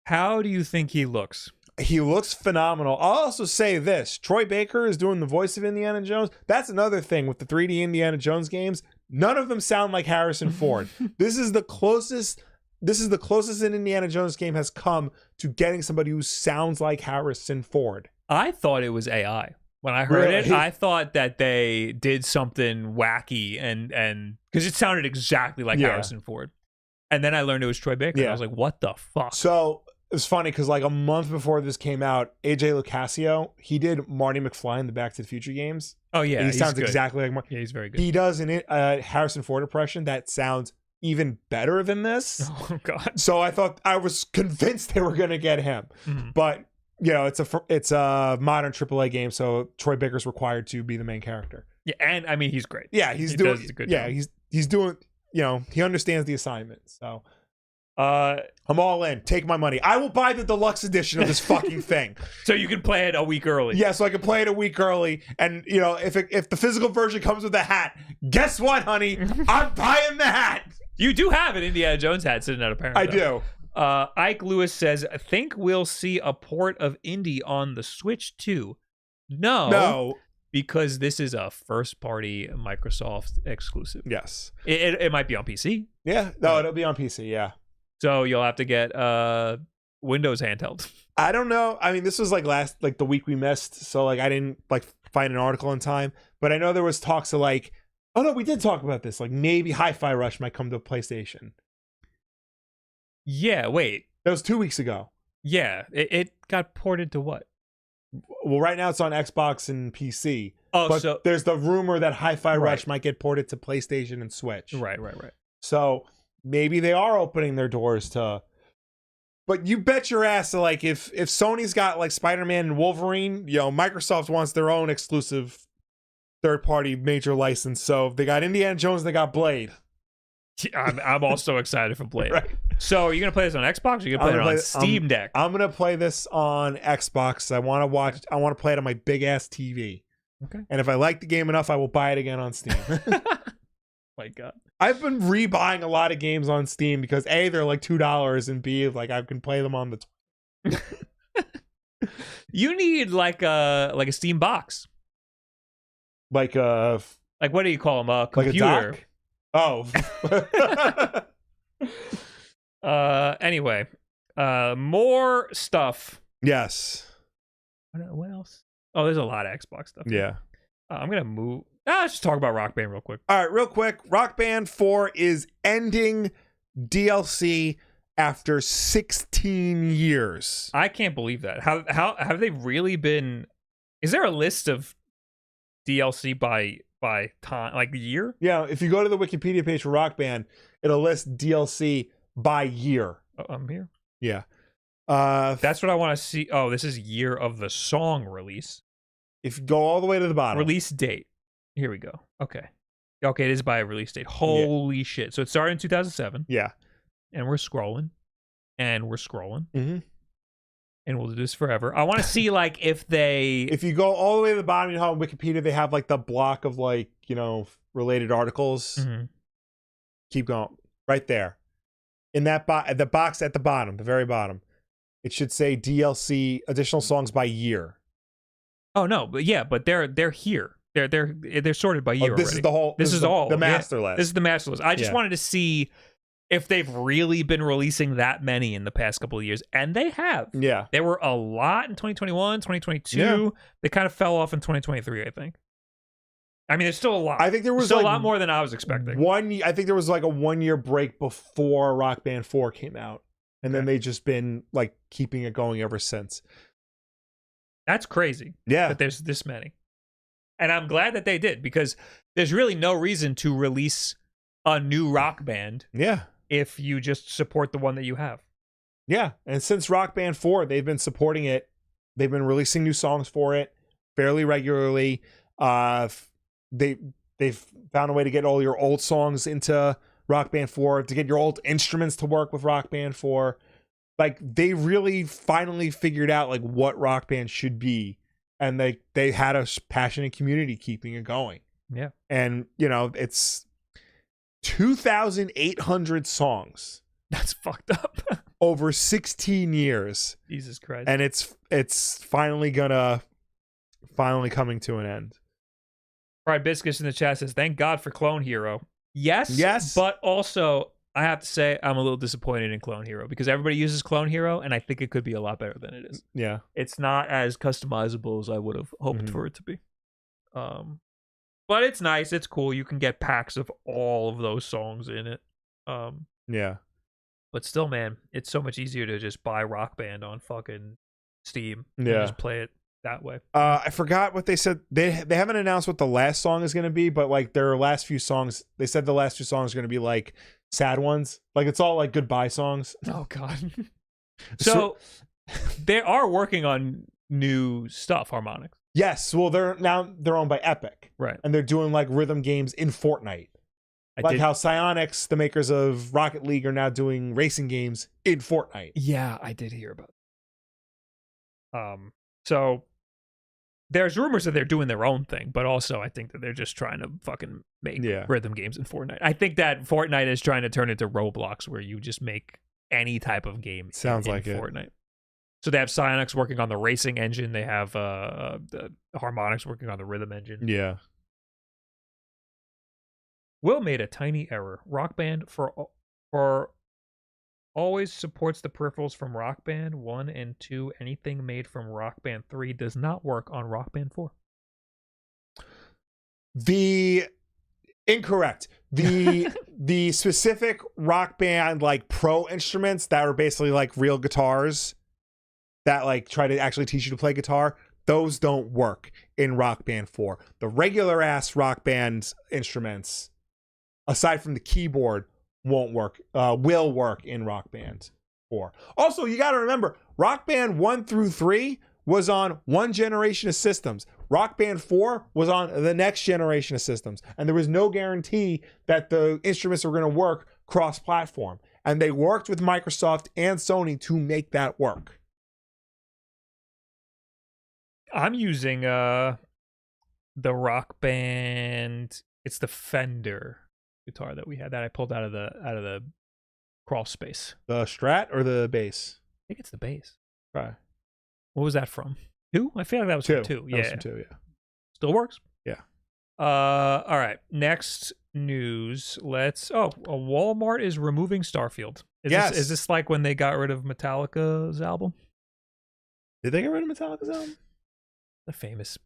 How do you think he looks? He looks phenomenal. I'll also say this. Troy Baker is doing the voice of Indiana Jones. That's another thing with the 3D Indiana Jones games. None of them sound like Harrison Ford. This is the closest an Indiana Jones game has come to getting somebody who sounds like Harrison Ford. I thought it was AI. When I heard it, I thought that they did something wacky and because it sounded exactly like Harrison Ford. And then I learned it was Troy Baker. And I was like, what the fuck? So it's funny because like a month before this came out, AJ Lucasio, he did Marty McFly in the Back to the Future games. Oh yeah, and he sounds exactly like Marty. Yeah, he's very good. He does an Harrison Ford impression that sounds even better than this. Oh god. So I was convinced they were gonna get him, but it's a modern AAA game, so Troy Baker's required to be the main character. Yeah, and I mean he's great. Yeah, he does a good job. He's doing. He understands the assignment. So, I'm all in. Take my money. I will buy the deluxe edition of this fucking thing, so you can play it a week early. Yeah, so I can play it a week early, and if the physical version comes with a hat, guess what, honey? I'm buying the hat. You do have an Indiana Jones hat sitting at a parent. I do. Ike Lewis says, I think we'll see a port of Indy on the Switch too. No, because this is a first-party Microsoft exclusive. Yes, it might be on PC. Yeah, no, it'll be on PC. Yeah, so you'll have to get Windows handheld. I don't know. I mean, this was like the week we missed, so like I didn't like find an article in time. But I know there was talks of like, oh no, we did talk about this. Like maybe Hi-Fi Rush might come to PlayStation. Yeah, wait. That was 2 weeks ago. Yeah, it got ported to what? Well, right now it's on Xbox and PC. Oh, but so there's the rumor that Hi-Fi Rush might get ported to PlayStation and Switch. Right. So maybe they are opening their doors to. But you bet your ass that like if Sony's got like Spider-Man and Wolverine, Microsoft wants their own exclusive third-party major license. So if they got Indiana Jones, they got Blade. I'm also excited for Blade. Right. So are you gonna play this on Xbox? Or are you gonna play it on Steam Deck? I'm gonna play this on Xbox. I want to play it on my big ass TV. Okay. And if I like the game enough, I will buy it again on Steam. My God. I've been rebuying a lot of games on Steam because A, they're like $2, and B, like I can play them on the. You need like a Steam box. Like what do you call them? A computer. Like a dock? Oh. Anyway, more stuff. Yes. What else? Oh, there's a lot of Xbox stuff. Yeah. I'm gonna move. Let's just talk about Rock Band real quick. All right, real quick. Rock Band 4 is ending DLC after 16 years. I can't believe that. How have they really been? Is there a list of DLC by time, like year? Yeah, if you go to the Wikipedia page for Rock Band, it'll list DLC by year. Oh, I'm here. Yeah. That's what I want to see. Oh, this is year of the song release. If you go all the way to the bottom. Release date. Here we go. Okay, it is by a release date. Holy shit. So it started in 2007. Yeah. and we're scrolling, and we're scrolling, mm-hmm. and we'll do this forever. I want to see like if you go all the way to the bottom, you know how on Wikipedia they have like the block of like, you know, related articles. Mm-hmm. Keep going right there in that the box at the bottom, the very bottom. It should say DLC additional songs by year. Oh no, but yeah, but they're here. They're sorted by year. This already. is the whole. This is all the master list. This is the master list. I just wanted to see if they've really been releasing that many in the past couple of years, and they have. Yeah, there were a lot in 2021, 2022. Yeah. They kind of fell off in 2023, I think. I mean, there's still a lot. I think there was still like a lot more than I was expecting. I think there was like a 1 year break before Rock Band 4 came out, and then they've just been like keeping it going ever since. That's crazy. Yeah, that there's this many. And I'm glad that they did, because there's really no reason to release a new Rock Band. Yeah. If you just support the one that you have. Yeah. And since Rock Band 4, they've been supporting it. They've been releasing new songs for it fairly regularly. They've found a way to get all your old songs into Rock Band 4, to get your old instruments to work with Rock Band 4. Like, they really finally figured out like what Rock Band should be. And they had a passionate community keeping it going. Yeah. And, you know, it's 2,800 songs. That's fucked up. Over 16 years. Jesus Christ. And it's finally coming to an end. Fried Biscuits in the chat says, thank God for Clone Hero. Yes. But also, I have to say, I'm a little disappointed in Clone Hero, because everybody uses Clone Hero, and I think it could be a lot better than it is. Yeah. It's not as customizable as I would have hoped for it to be. But it's nice. It's cool. You can get packs of all of those songs in it. Yeah. But still, man, it's so much easier to just buy Rock Band on fucking Steam. Yeah. And just play it that way. I forgot what they said. They haven't announced what the last song is going to be, but like their last few songs, they said the last few songs are going to be like sad ones. Like it's all like goodbye songs. Oh God. So they are working on new stuff, Harmonix. Yes. Well, they're owned by Epic. Right. And they're doing like rhythm games in Fortnite. How Psyonix, the makers of Rocket League, are now doing racing games in Fortnite. Yeah, I did hear about it. So there's rumors that they're doing their own thing, but also I think that they're just trying to fucking make rhythm games in Fortnite. I think that Fortnite is trying to turn into Roblox, where you just make any type of game. Sounds like Fortnite. So they have Psyonix working on the racing engine. They have the Harmonix working on the rhythm engine. Yeah. Will made a tiny error. Rock Band for always supports the peripherals from Rock Band 1 and 2. Anything made from Rock Band 3 does not work on Rock Band 4. Incorrect. The specific Rock Band like pro instruments that are basically like real guitars that like try to actually teach you to play guitar, those don't work in Rock Band 4. The regular ass Rock Band instruments, aside from the keyboard, will work in Rock Band 4. Also, you got to remember, Rock Band 1 through 3 was on one generation of systems. Rock Band 4 was on the next generation of systems. And there was no guarantee that the instruments were going to work cross-platform. And they worked with Microsoft and Sony to make that work. I'm using the Rock Band. It's the Fender guitar that we had that I pulled out of the crawl space. The Strat or the bass? I think it's the bass. Right. What was that from? 2? I feel like that was from 2. Yeah. That was from 2, yeah. Still works? Yeah. All right. Next news. Walmart is removing Starfield. Is this like when they got rid of Metallica's album? Did they get rid of Metallica's album? The famous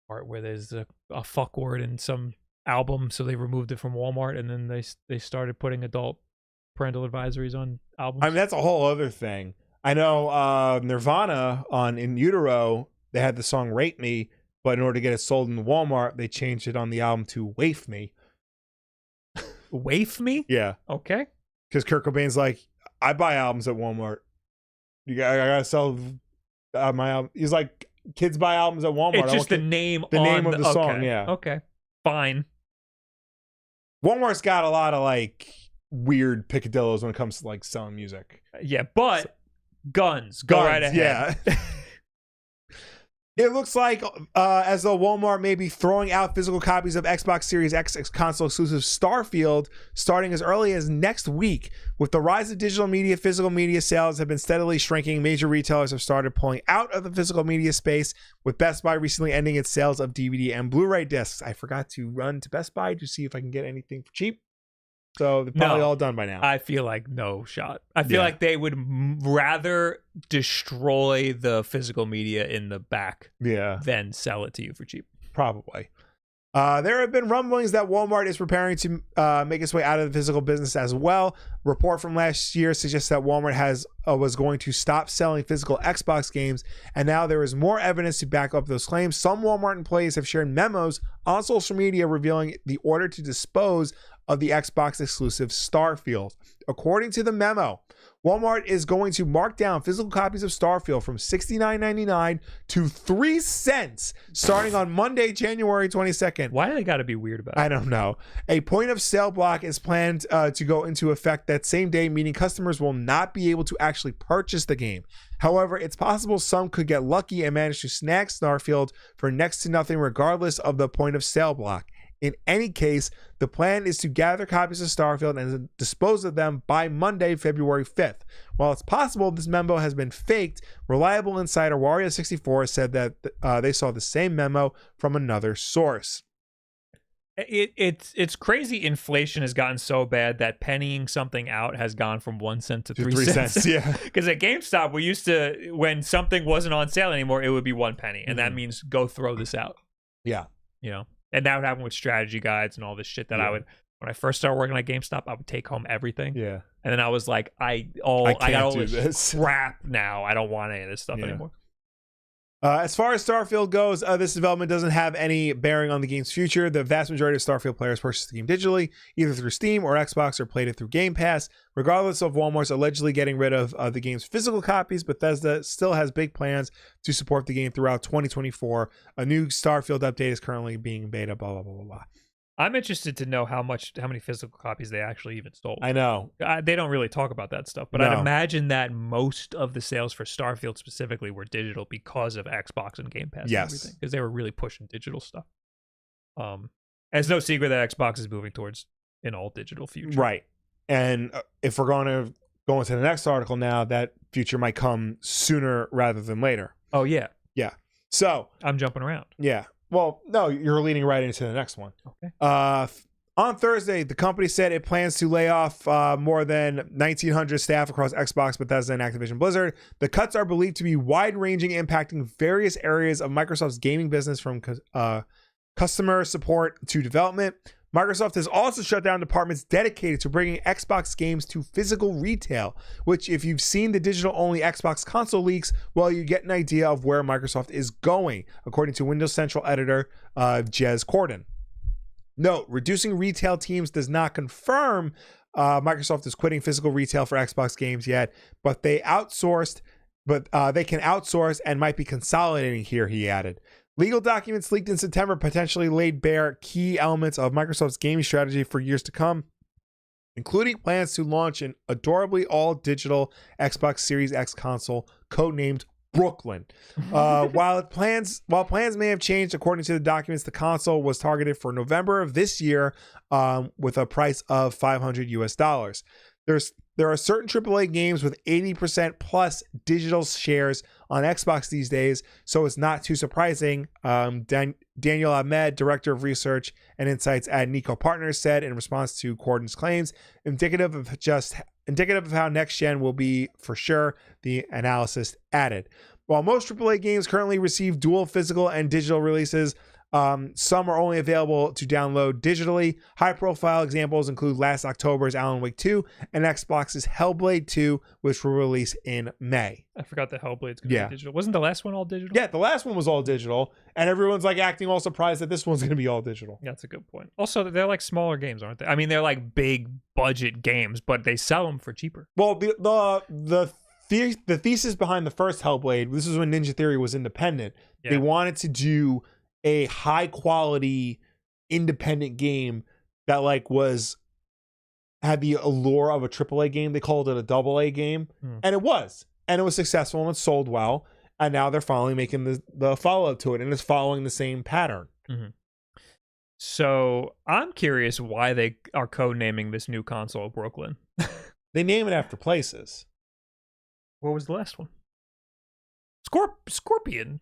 part where there's a fuck word in some album, so they removed it from Walmart, and then they started putting adult parental advisories on albums. I mean, that's a whole other thing. I know Nirvana on In Utero, they had the song Rape Me, but in order to get it sold in Walmart, they changed it on the album to Waif Me. Waif Me? Yeah. Okay. Because Kurt Cobain's like, I buy albums at Walmart. I gotta sell my album. He's like, kids buy albums at Walmart. It's just the name of the song, yeah. Okay. Fine. Walmart's got a lot of like weird picadillos when it comes to like selling music. Yeah, but guns, go right ahead. Yeah. It looks like as though Walmart may be throwing out physical copies of Xbox Series X console exclusive Starfield starting as early as next week. With the rise of digital media, physical media sales have been steadily shrinking. Major retailers have started pulling out of the physical media space, with Best Buy recently ending its sales of DVD and Blu-ray discs. I forgot to run to Best Buy to see if I can get anything for cheap. So they're probably all done by now. I feel like no shot. I feel like they would rather destroy the physical media in the back than sell it to you for cheap. Probably. There have been rumblings that Walmart is preparing to make its way out of the physical business as well. A report from last year suggests that Walmart was going to stop selling physical Xbox games, and now there is more evidence to back up those claims. Some Walmart employees have shared memos on social media revealing the order to dispose of the Xbox exclusive Starfield. According to the memo, Walmart is going to mark down physical copies of Starfield from $69.99 to 3 cents starting on Monday, January 22nd. Why do they got to be weird about it? I don't know. A point of sale block is planned to go into effect that same day, meaning customers will not be able to actually purchase the game. However, it's possible some could get lucky and manage to snag Starfield for next to nothing regardless of the point of sale block. In any case, the plan is to gather copies of Starfield and dispose of them by Monday, February 5th. While it's possible this memo has been faked, reliable insider Wario64 said that they saw the same memo from another source. It's crazy. Inflation has gotten so bad that pennying something out has gone from 1 cent to 3 cents. Yeah, because at GameStop we used to, when something wasn't on sale anymore, it would be 1 penny, and that means go throw this out. Yeah, you know. And that would happen with strategy guides and all this shit that I would, when I first started working at GameStop, I would take home everything. Yeah. And then I was like, I got all this crap now. I don't want any of this stuff anymore. As far as Starfield goes, this development doesn't have any bearing on the game's future. The vast majority of Starfield players purchased the game digitally, either through Steam or Xbox, or played it through Game Pass. Regardless of Walmart's allegedly getting rid of the game's physical copies, Bethesda still has big plans to support the game throughout 2024. A new Starfield update is currently being beta, blah, blah, blah, blah, blah. I'm interested to know how many physical copies they actually even sold. I know. They don't really talk about that stuff, but I'd imagine that most of the sales for Starfield specifically were digital because of Xbox and Game Pass and everything, because they were really pushing digital stuff. It's no secret that Xbox is moving towards an all-digital future. Right. And if we're going to go into the next article now, that future might come sooner rather than later. Oh, yeah. Yeah. So I'm jumping around. Yeah. Well, no, you're leading right into the next one. Okay. On Thursday, the company said it plans to lay off more than 1,900 staff across Xbox, Bethesda, and Activision Blizzard. The cuts are believed to be wide-ranging, impacting various areas of Microsoft's gaming business, from customer support to development. Microsoft has also shut down departments dedicated to bringing Xbox games to physical retail, which, if you've seen the digital-only Xbox console leaks, well, you get an idea of where Microsoft is going, according to Windows Central editor Jez Corden. Note, reducing retail teams does not confirm Microsoft is quitting physical retail for Xbox games yet, but they can outsource and might be consolidating here, he added. Legal documents leaked in September potentially laid bare key elements of Microsoft's gaming strategy for years to come, including plans to launch an adorably all-digital Xbox Series X console codenamed Brooklyn. While plans may have changed, according to the documents, the console was targeted for November of this year with a price of $500 US. There are certain AAA games with 80% plus digital shares on Xbox these days, so it's not too surprising. Daniel Ahmed, director of research and insights at Nico Partners, said in response to Corden's claims, indicative of how next gen will be for sure, the analyst added. While most AAA games currently receive dual physical and digital releases, some are only available to download digitally. High-profile examples include last October's Alan Wake 2 and Xbox's Hellblade 2, which will release in May. I forgot that Hellblade's going to be digital. Wasn't the last one all digital? Yeah, the last one was all digital, and everyone's like acting all surprised that this one's going to be all digital. Yeah, that's a good point. Also, they're like smaller games, aren't they? I mean, they're like big budget games, but they sell them for cheaper. Well, the thesis behind the first Hellblade, this is when Ninja Theory was independent. Yeah. They wanted to do a high quality independent game that like was had the allure of a AAA game. They called it a AA game, and it was successful and it sold well. And now they're finally making the follow-up to it, and it's following the same pattern. Mm-hmm. So I'm curious why they are codenaming this new console Brooklyn. They name it after places. What was the last one? Scorpio.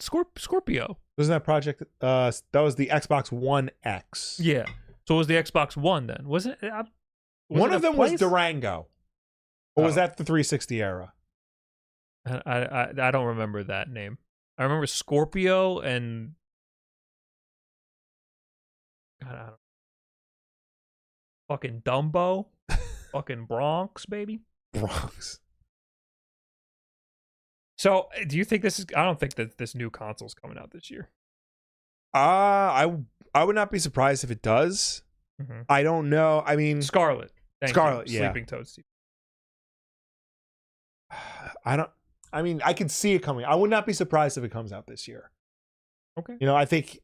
Wasn't that project? That was the Xbox One X. Yeah. So it was the Xbox One then? Wasn't it? One of them was Durango. Or was that the 360 era? I don't remember that name. I remember Scorpio and God, I don't know. Fucking Dumbo. Fucking Bronx, baby. Bronx. So, do you think this is? I don't think that this new console's coming out this year. I would not be surprised if it does. Mm-hmm. I don't know. I mean, Scarlet. Yeah. Sleeping Toads. I could see it coming. I would not be surprised if it comes out this year. Okay. I think,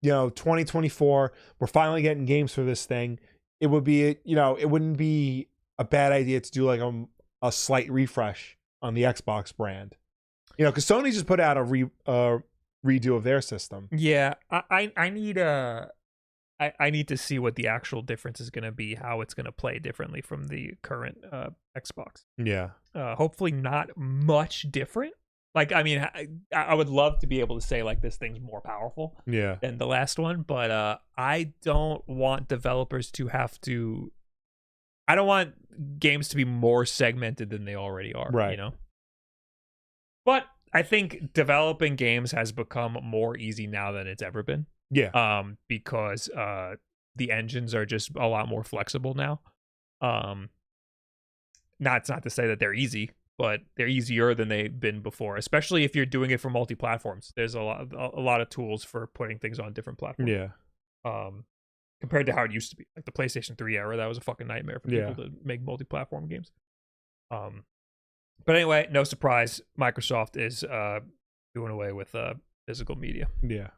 2024, we're finally getting games for this thing. It would be, it wouldn't be a bad idea to do like a slight refresh on the Xbox brand. Because Sony just put out a redo of their system. Yeah, I need to see what the actual difference is going to be, how it's going to play differently from the current Xbox. Yeah. Hopefully not much different. Like, I mean, I would love to be able to say like this thing's more powerful than the last one, but I don't want developers to have to. I don't want games to be more segmented than they already are. Right. But I think developing games has become more easy now than it's ever been. Yeah. Because the engines are just a lot more flexible now. Not to say that they're easy, but they're easier than they've been before, especially if you're doing it for multi-platforms. There's a lot of tools for putting things on different platforms. Yeah. Compared to how it used to be. Like the PlayStation 3 era, that was a fucking nightmare for people to make multi-platform games. But anyway, no surprise, Microsoft is doing away with physical media. Yeah.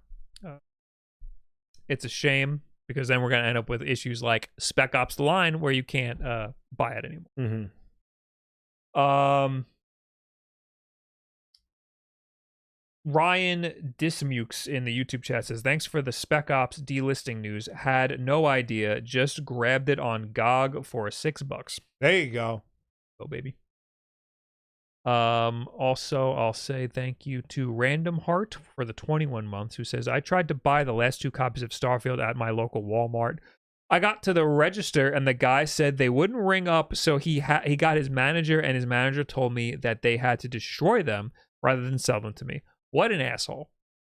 It's a shame because then we're going to end up with issues like Spec Ops The Line where you can't buy it anymore. Mm-hmm. Ryan Dismukes in the YouTube chat says, thanks for the Spec Ops delisting news. Had no idea. Just grabbed it on GOG for $6. There you go. Oh, baby. Also, I'll say thank you to Random Heart for the 21 months, who says, I tried to buy the last 2 copies of Starfield at my local Walmart. I got to the register and the guy said they wouldn't ring up, so he got his manager, and his manager told me that they had to destroy them rather than sell them to me. What an asshole.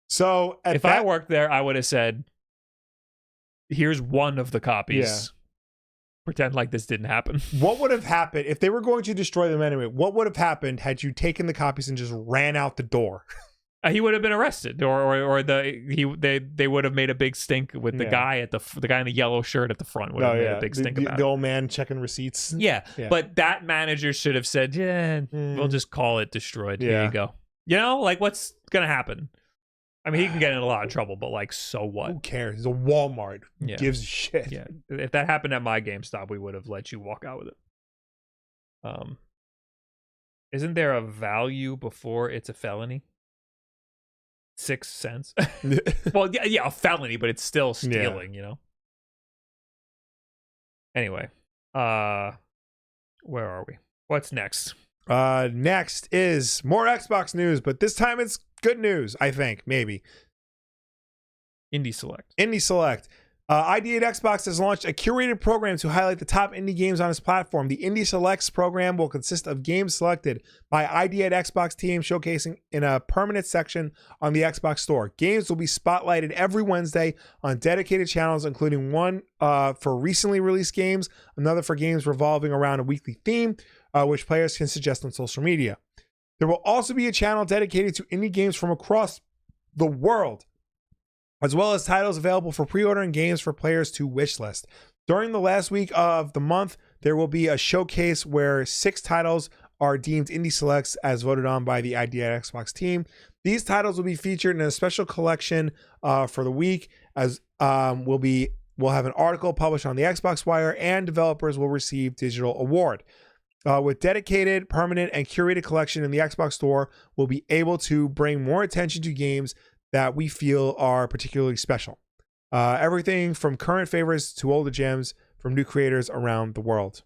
So if I worked there, I would have said, here's one of the copies. Yeah. Pretend like this didn't happen. What would have happened if they were going to destroy them anyway? What would have happened had you taken the copies and just ran out the door? He would have been arrested, or they would have made a big stink with the guy at the guy in the yellow shirt at the front would have made a big stink about the it. old man checking receipts. Yeah, but that manager should have said, we'll just call it destroyed. Here you go. Like what's gonna happen? I mean, he can get in a lot of trouble, but like, so what? Who cares? It's a Walmart. Who gives a shit? Yeah. If that happened at my GameStop, we would have let you walk out with it. Isn't there a value before it's a felony? 6 cents. Well, yeah, a felony, but it's still stealing, Anyway, where are we? What's next? Next is more Xbox news, but this time it's good news, I think, maybe. Indie Select. ID at Xbox has launched a curated program to highlight the top indie games on its platform. The Indie Selects program will consist of games selected by ID at Xbox team, showcasing in a permanent section on the Xbox Store. Games will be spotlighted every Wednesday on dedicated channels, including one for recently released games, another for games revolving around a weekly theme, which players can suggest on social media. There will also be a channel dedicated to indie games from across the world, as well as titles available for pre-ordering games for players to wishlist. During the last week of the month, there will be a showcase where 6 titles are deemed Indie Selects as voted on by the ID at Xbox team. These titles will be featured in a special collection for the week, as will be will have an article published on the Xbox Wire, and developers will receive digital award. With dedicated, permanent, and curated collection in the Xbox Store, we'll be able to bring more attention to games that we feel are particularly special. Everything from current favorites to older gems from new creators around the world.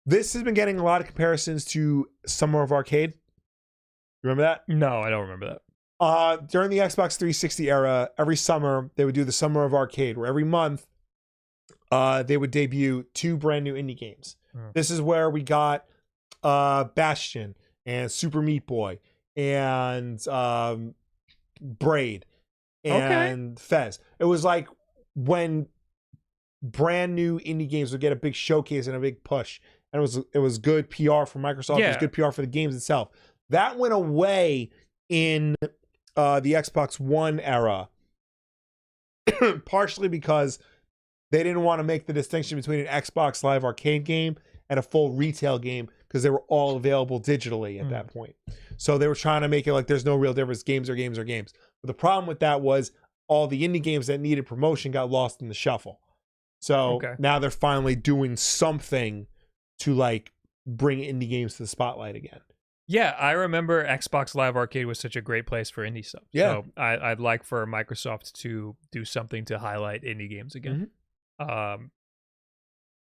This has been getting a lot of comparisons to Summer of Arcade. Remember that? No, I don't remember that. During the Xbox 360 era, every summer they would do the Summer of Arcade, where every month they would debut 2 brand new indie games. This is where we got Bastion and Super Meat Boy and Braid and Fez. It was like when brand new indie games would get a big showcase and a big push, and it was good PR for Microsoft. It was good PR for the games itself. That went away in the Xbox One era, partially because they didn't want to make the distinction between an Xbox Live Arcade game and a full retail game, because they were all available digitally at that point. So they were trying to make it like there's no real difference. Games are games are games. But the problem with that was all the indie games that needed promotion got lost in the shuffle. So now they're finally doing something to like bring indie games to the spotlight again. Yeah, I remember Xbox Live Arcade was such a great place for indie stuff. Yeah. So I'd like for Microsoft to do something to highlight indie games again.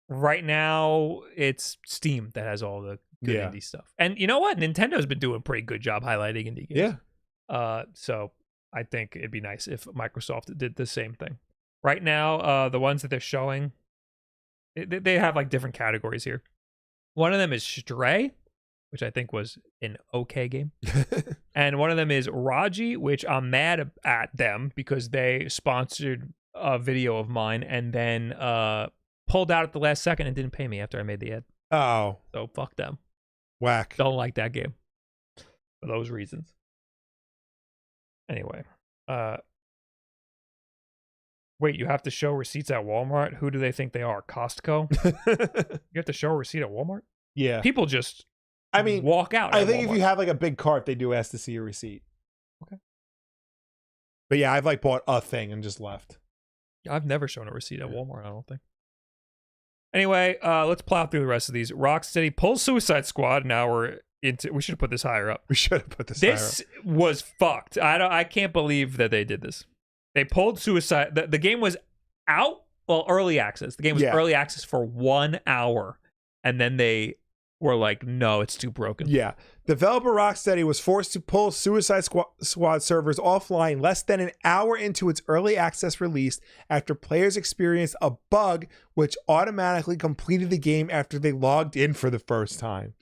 Right now, it's Steam that has all the good indie stuff. And you know what? Nintendo's been doing a pretty good job highlighting indie games. Yeah. So I think it'd be nice if Microsoft did the same thing. Right now, the ones that they're showing, they have like different categories here. One of them is Stray, which I think was an okay game. And one of them is Raji, which I'm mad at them because they sponsored a video of mine and then pulled out at the last second and didn't pay me after I made the ad. Oh. So fuck them. Whack. Don't like that game for those reasons. Anyway. Wait, you have to show receipts at Walmart? Who do they think they are? Costco? You have to show a receipt at Walmart? Yeah. People just walk out. I think Walmart. if you have like a big cart, they do ask to see a receipt. Okay. But yeah, I've like bought a thing and just left. I've never shown a receipt at Walmart, I don't think. Anyway, let's plow through the rest of these. Rocksteady pulls Suicide Squad. Now we're into. We should have put this higher up. We should have put this. This was fucked. I can't believe that they did this. They pulled Suicide. The game was out. Well, early access. The game was early access for 1 hour, and then they were like, "No, it's too broken." Yeah. Developer Rocksteady was forced to pull Suicide Squad servers offline less than an hour into its early access release after players experienced a bug which automatically completed the game after they logged in for the first time.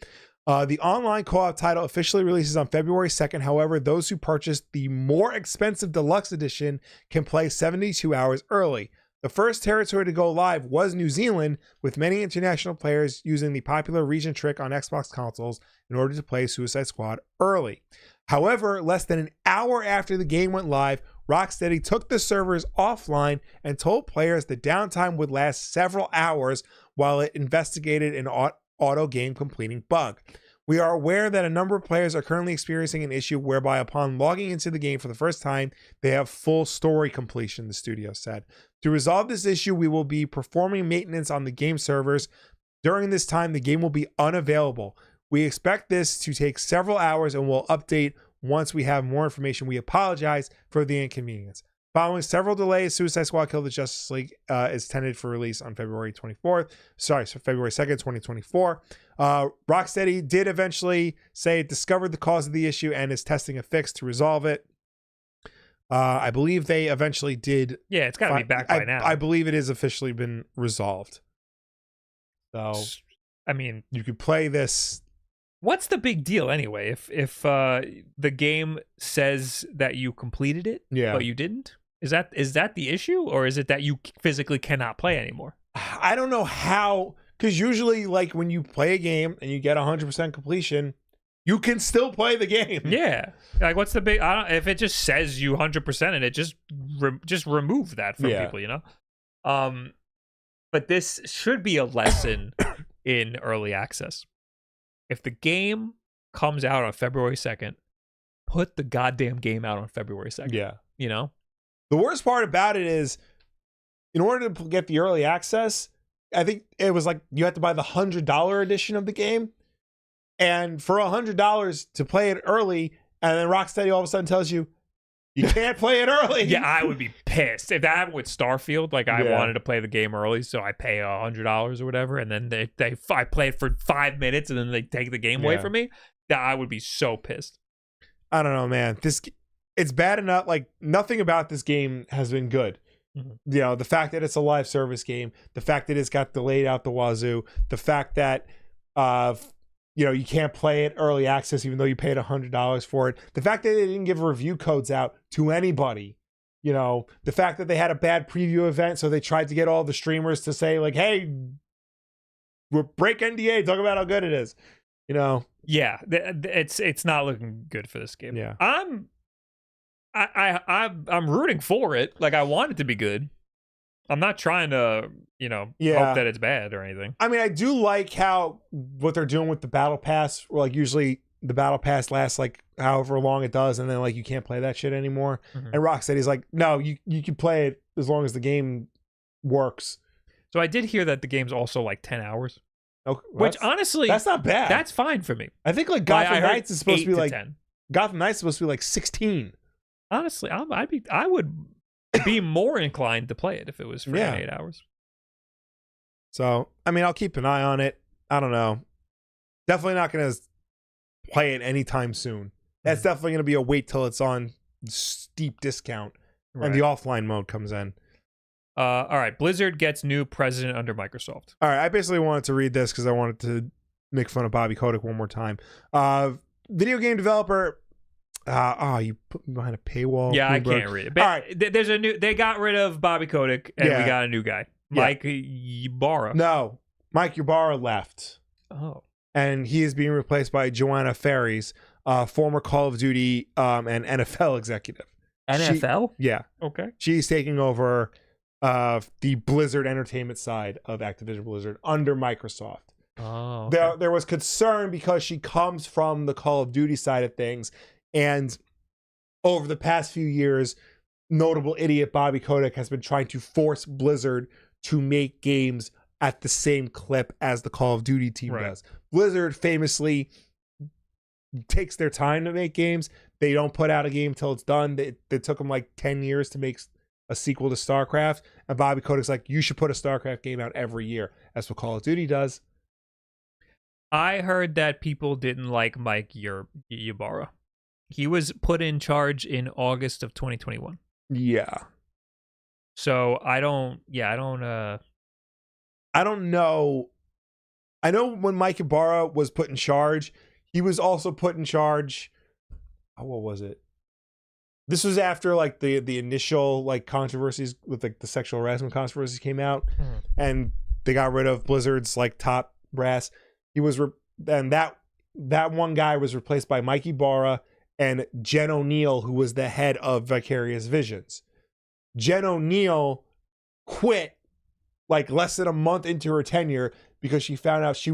The online co-op title officially releases on February 2nd. However, those who purchased the more expensive deluxe edition can play 72 hours early. The first territory to go live was New Zealand, with many international players using the popular region trick on Xbox consoles in order to play Suicide Squad early. However, less than an hour after the game went live, Rocksteady took the servers offline and told players the downtime would last several hours while it investigated an auto game completing bug. We are aware that a number of players are currently experiencing an issue whereby upon logging into the game for the first time, they have full story completion, the studio said. To resolve this issue, we will be performing maintenance on the game servers. During this time, the game will be unavailable. We expect this to take several hours and will update once we have more information. We apologize for the inconvenience. Following several delays, Suicide Squad Kill the Justice League is intended for release on February 2nd, 2024. Rocksteady did eventually say it discovered the cause of the issue and is testing a fix to resolve it. I believe they eventually did. Yeah, it's got to be back by now. I believe it has officially been resolved. So, I mean, you could play this. What's the big deal anyway? If the game says that you completed it, but you didn't? Is that the issue, or is it that you physically cannot play anymore? I don't know how, because usually, like when you play a game and you get 100% completion, you can still play the game. Yeah, like what's the big? If it just says you 100% and it just remove that from people, you know. But this should be a lesson in early access. If the game comes out on February 2nd, put the goddamn game out on February 2nd. Yeah, you know. The worst part about it is in order to get the early access, I think it was like you had to buy the $100 edition of the game. And for $100 to play it early, and then Rocksteady all of a sudden tells you, you can't play it early. Yeah, I would be pissed if that happened with Starfield. Like, I wanted to play the game early, so I pay $100 or whatever, and then I play it for 5 minutes, and then they take the game away from me. That I would be so pissed. I don't know, man. It's bad enough. Like, nothing about this game has been good. Mm-hmm. You know, the fact that it's a live service game, the fact that it's got delayed out the wazoo, the fact that you know, you can't play it early access even though you paid $100 for it. The fact that they didn't give review codes out to anybody. You know, the fact that they had a bad preview event, so they tried to get all the streamers to say, like, hey, we'll break NDA, talk about how good it is. You know? Yeah, it's not looking good for this game. Yeah. I'm rooting for it. Like, I want it to be good. I'm not trying to, you know, hope that it's bad or anything. I mean, I do like what they're doing with the battle pass. Like, usually the battle pass lasts like however long it does, and then like you can't play that shit anymore. Mm-hmm. And Rocksteady's like, no, you can play it as long as the game works. So I did hear that the game's also like 10 hours. Okay, which honestly, that's not bad. That's fine for me. I think like Gotham Knights is supposed to be like 10. Gotham Knights is supposed to be like 16. Honestly, I would be more inclined to play it if it was for 8 hours. So, I mean, I'll keep an eye on it. I don't know. Definitely not going to play it anytime soon. That's definitely going to be a wait till it's on steep discount and the offline mode comes in. All right. Blizzard gets new president under Microsoft. All right. I basically wanted to read this because I wanted to make fun of Bobby Kotick one more time. Video game developer... you put me behind a paywall. Yeah, Bloomberg. I can't read it. But all right. They got rid of Bobby Kotick, and we got a new guy. Mike Ybarra. No, Mike Ybarra left. Oh. And he is being replaced by Joanna Faries, former Call of Duty and NFL executive. NFL? Yeah. Okay. She's taking over the Blizzard Entertainment side of Activision Blizzard under Microsoft. Oh. Okay. There was concern because she comes from the Call of Duty side of things. And over the past few years, notable idiot Bobby Kotick has been trying to force Blizzard to make games at the same clip as the Call of Duty team does. Blizzard famously takes their time to make games. They don't put out a game till it's done. It took them like 10 years to make a sequel to StarCraft. And Bobby Kotick's like, you should put a StarCraft game out every year. That's what Call of Duty does. I heard that people didn't like Mike Ybarra. He was put in charge in August of 2021. Yeah. So I don't know. I know when Mike Ybarra was put in charge, he was also put in charge. What was it? This was after like the initial like controversies with like the sexual harassment controversies came out, and they got rid of Blizzard's like top brass. He was and that one guy was replaced by Mike Ybarra and Jen O'Neill, who was the head of Vicarious Visions. Jen O'Neill quit like less than a month into her tenure because she found out she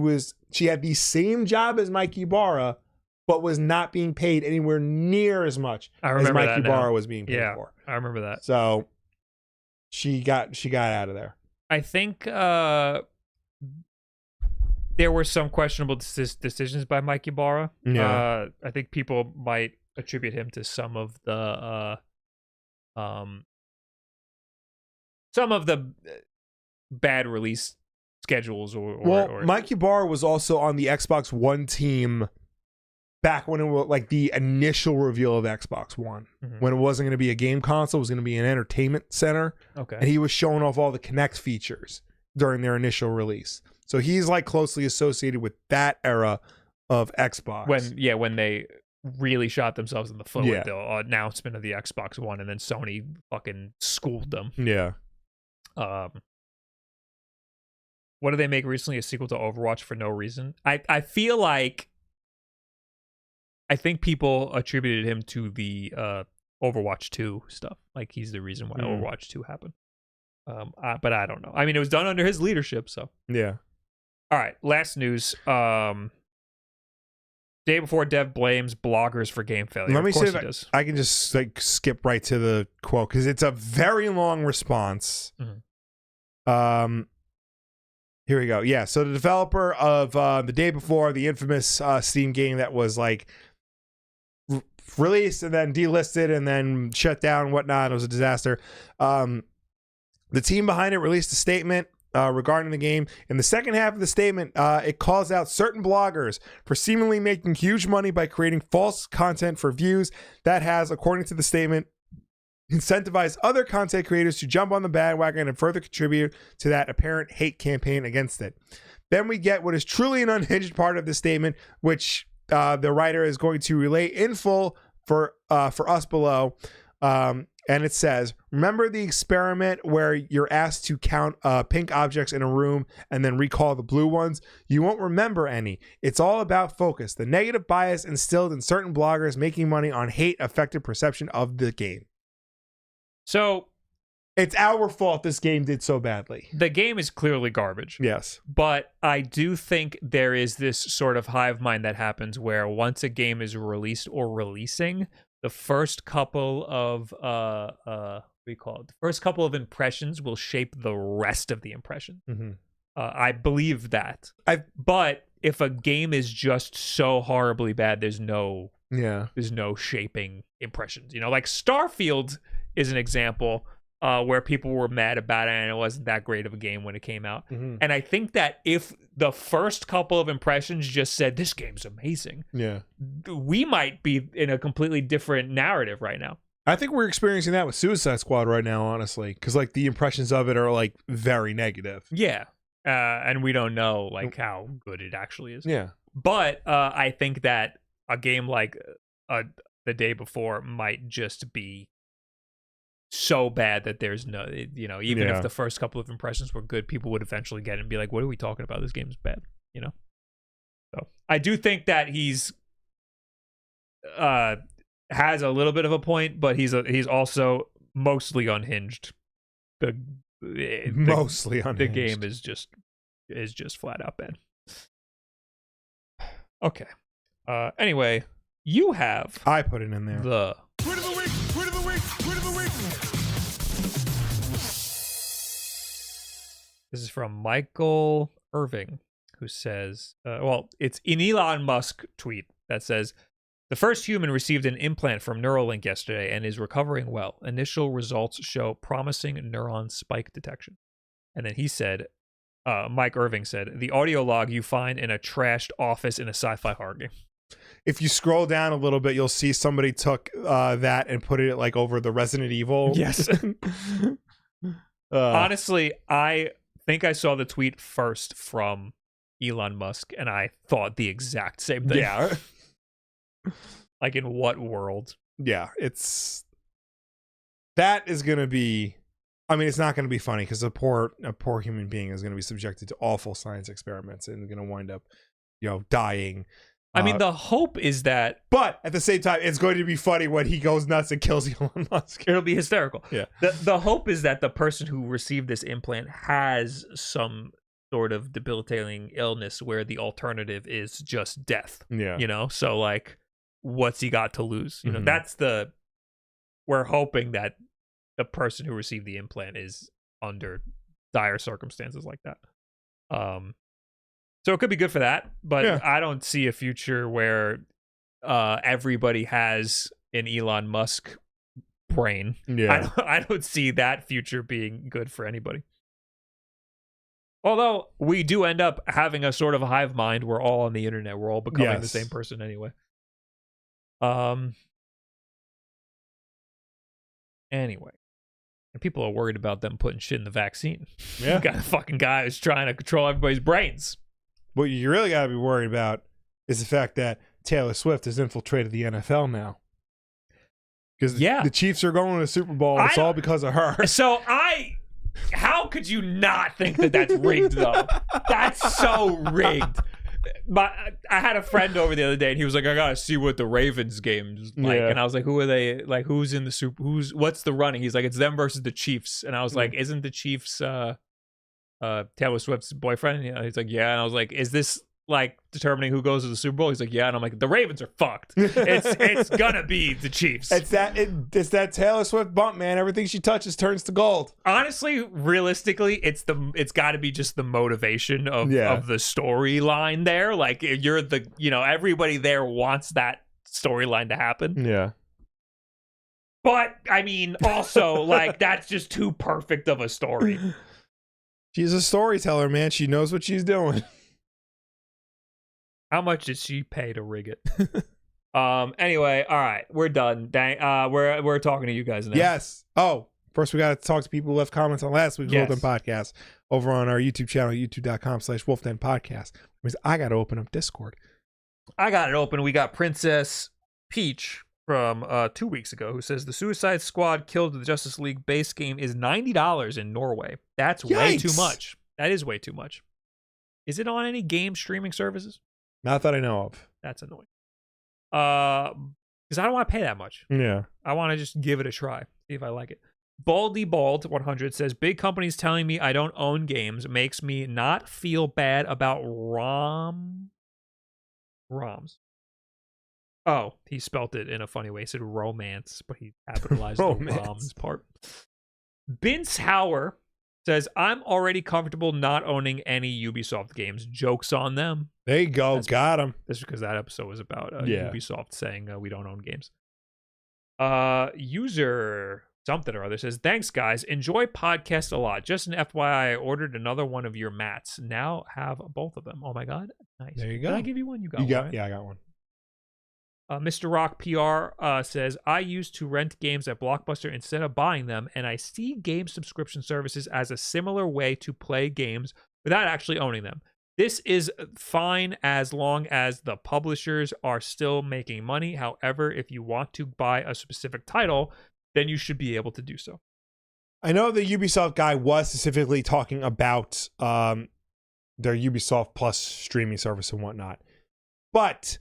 had the same job as Mike Ybarra, but was not being paid anywhere near as much as Mike Ybarra was being paid for. I remember that. So she got out of there. I think there were some questionable decisions by Mike Ybarra. Yeah. I think people might attribute him to some of the bad release schedules or Mike Ybarra was also on the Xbox One team back when it was like the initial reveal of Xbox One, when it wasn't going to be a game console, it was going to be an entertainment center. Okay. And he was showing off all the Kinect features during their initial release. So he's like closely associated with that era of Xbox. When they really shot themselves in the foot with the announcement of the Xbox One, and then Sony fucking schooled them. Yeah. What did they make recently? A sequel to Overwatch for no reason? I feel like I think people attributed him to the Overwatch 2 stuff. Like he's the reason why Overwatch 2 happened. But I don't know. I mean, it was done under his leadership, so. Yeah. All right, last news. Day before dev blames bloggers for game failure. Let me see if I can just like skip right to the quote because it's a very long response. Here we go. Yeah, so the developer of the day before, the infamous Steam game that was like released and then delisted and then shut down and whatnot. It was a disaster. The team behind it released a statement regarding the game. In the second half of the statement, it calls out certain bloggers for seemingly making huge money by creating false content for views that has, according to the statement, incentivize other content creators to jump on the bandwagon and further contribute to that apparent hate campaign against it. Then we get what is truly an unhinged part of the statement, which the writer is going to relay in full for us below. And it says, remember the experiment where you're asked to count pink objects in a room and then recall the blue ones? You won't remember any. It's all about focus. The negative bias instilled in certain bloggers making money on hate affected perception of the game. So it's our fault this game did so badly. The game is clearly garbage. Yes. But I do think there is this sort of hive mind that happens where once a game is released or releasing, the first couple of the first couple of impressions will shape the rest of the impression. Mm-hmm. I believe that. But if a game is just so horribly bad, there's no shaping impressions. You know, like Starfield is an example where people were mad about it and it wasn't that great of a game when it came out. Mm-hmm. And I think that if the first couple of impressions just said, this game's amazing, we might be in a completely different narrative right now. I think we're experiencing that with Suicide Squad right now, honestly, because like the impressions of it are like very negative. Yeah. And we don't know like how good it actually is. Yeah. But I think that a game like The Day Before might just be so bad that there's no, even if the first couple of impressions were good, people would eventually get it and be like, what are we talking about? This game's bad, So I do think that he's has a little bit of a point, but he's also mostly unhinged. Mostly unhinged. The game is just flat out bad. Okay. Anyway, you have I put it in there. The Tweet of the week. This is from Michael Irving, who says, it's an Elon Musk tweet that says, the first human received an implant from Neuralink yesterday and is recovering well. Initial results show promising neuron spike detection. And then he said, Mike Irving said, the audio log you find in a trashed office in a sci-fi horror game. If you scroll down a little bit, you'll see somebody took that and put it like over the Resident Evil. Yes. Honestly, I think I saw the tweet first from Elon Musk and I thought the exact same thing. Yeah. Like in what world? Yeah, that is going to be, I mean, it's not going to be funny because a poor human being is going to be subjected to awful science experiments and going to wind up, dying. I mean, the hope is that... But at the same time, it's going to be funny when he goes nuts and kills Elon Musk. It'll be hysterical. Yeah. The hope is that the person who received this implant has some sort of debilitating illness where the alternative is just death. Yeah. So like, what's he got to lose? We're hoping that the person who received the implant is under dire circumstances like that. So it could be good for that, but I don't see a future where everybody has an Elon Musk brain. Yeah. I don't see that future being good for anybody. Although we do end up having a sort of a hive mind. We're all on the internet. We're all becoming the same person anyway. Anyway. And people are worried about them putting shit in the vaccine. Yeah. You got a fucking guy who's trying to control everybody's brains. What you really got to be worried about is the fact that Taylor Swift has infiltrated the NFL now. Because the Chiefs are going to the Super Bowl. And it's all because of her. So how could you not think that that's rigged, though? That's so rigged. But I had a friend over the other day, and he was like, I got to see what the Ravens game's like. And I was like, who are they? Like, who's in the Super? What's the running? He's like, it's them versus the Chiefs. And I was like, isn't the Chiefs Taylor Swift's boyfriend? He's like, yeah. And I was like, is this like determining who goes to the Super Bowl? He's like, yeah, and I'm like, the Ravens are fucked. It's gonna be the Chiefs. It's that Taylor Swift bump, man. Everything she touches turns to gold. Honestly, realistically, it's got to be just the motivation of the storyline there. Like you're everybody there wants that storyline to happen. Yeah. But I mean, also like that's just too perfect of a story. She's a storyteller, man. She knows what she's doing. How much did she pay to rig it? Anyway, all right, we're done. Dang, we're talking to you guys now. Yes. Oh, first we got to talk to people who left comments on last week's WULFF DEN Podcast over on our YouTube channel, youtube.com/WULFF DEN Podcast. Because I got to open up Discord. I got it open. We got Princess Peach from 2 weeks ago who says the Suicide Squad Killed the Justice League base game is $90 in Norway. That's way too much. That is way too much. Is it on any game streaming services? Not that I know of. That's annoying. Because I don't want to pay that much. Yeah. I want to just give it a try, see if I like it. Baldy Bald 100 says big companies telling me I don't own games makes me not feel bad about ROMs. Oh, he spelt it in a funny way. He said romance, but he capitalized the ROMs part. Vince Hauer says, I'm already comfortable not owning any Ubisoft games. Joke's on them. There you go. Got him. That's because that episode was about Ubisoft saying we don't own games. User something or other says, thanks, guys. Enjoy podcast a lot. Just an FYI, I ordered another one of your mats. Now have both of them. Oh, my God. Nice. There you go. Did I give you one? You got one, right? Yeah, I got one. Mr. Rock PR says, I used to rent games at Blockbuster instead of buying them, and I see game subscription services as a similar way to play games without actually owning them. This is fine as long as the publishers are still making money. However, if you want to buy a specific title, then you should be able to do so. I know the Ubisoft guy was specifically talking about their Ubisoft Plus streaming service and whatnot. But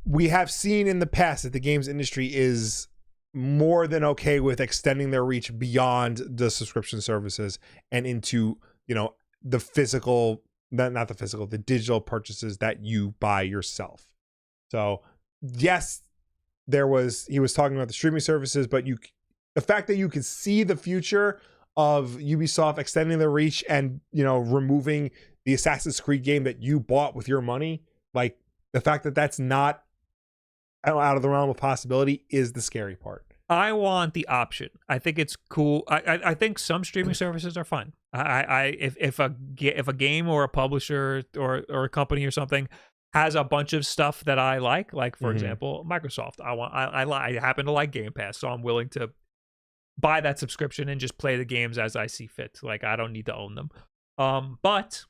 we have seen in the past that the games industry is more than okay with extending their reach beyond the subscription services and into, the physical, not the physical, the digital purchases that you buy yourself. So, yes, he was talking about the streaming services, but the fact that you can see the future of Ubisoft extending their reach and, removing the Assassin's Creed game that you bought with your money, like the fact that that's not out of the realm of possibility is the scary part. I want the option. I think it's cool. I think some streaming services are fun. If a game or a publisher or a company or something has a bunch of stuff that I like for example, Microsoft. I happen to like Game Pass, so I'm willing to buy that subscription and just play the games as I see fit. Like I don't need to own them. But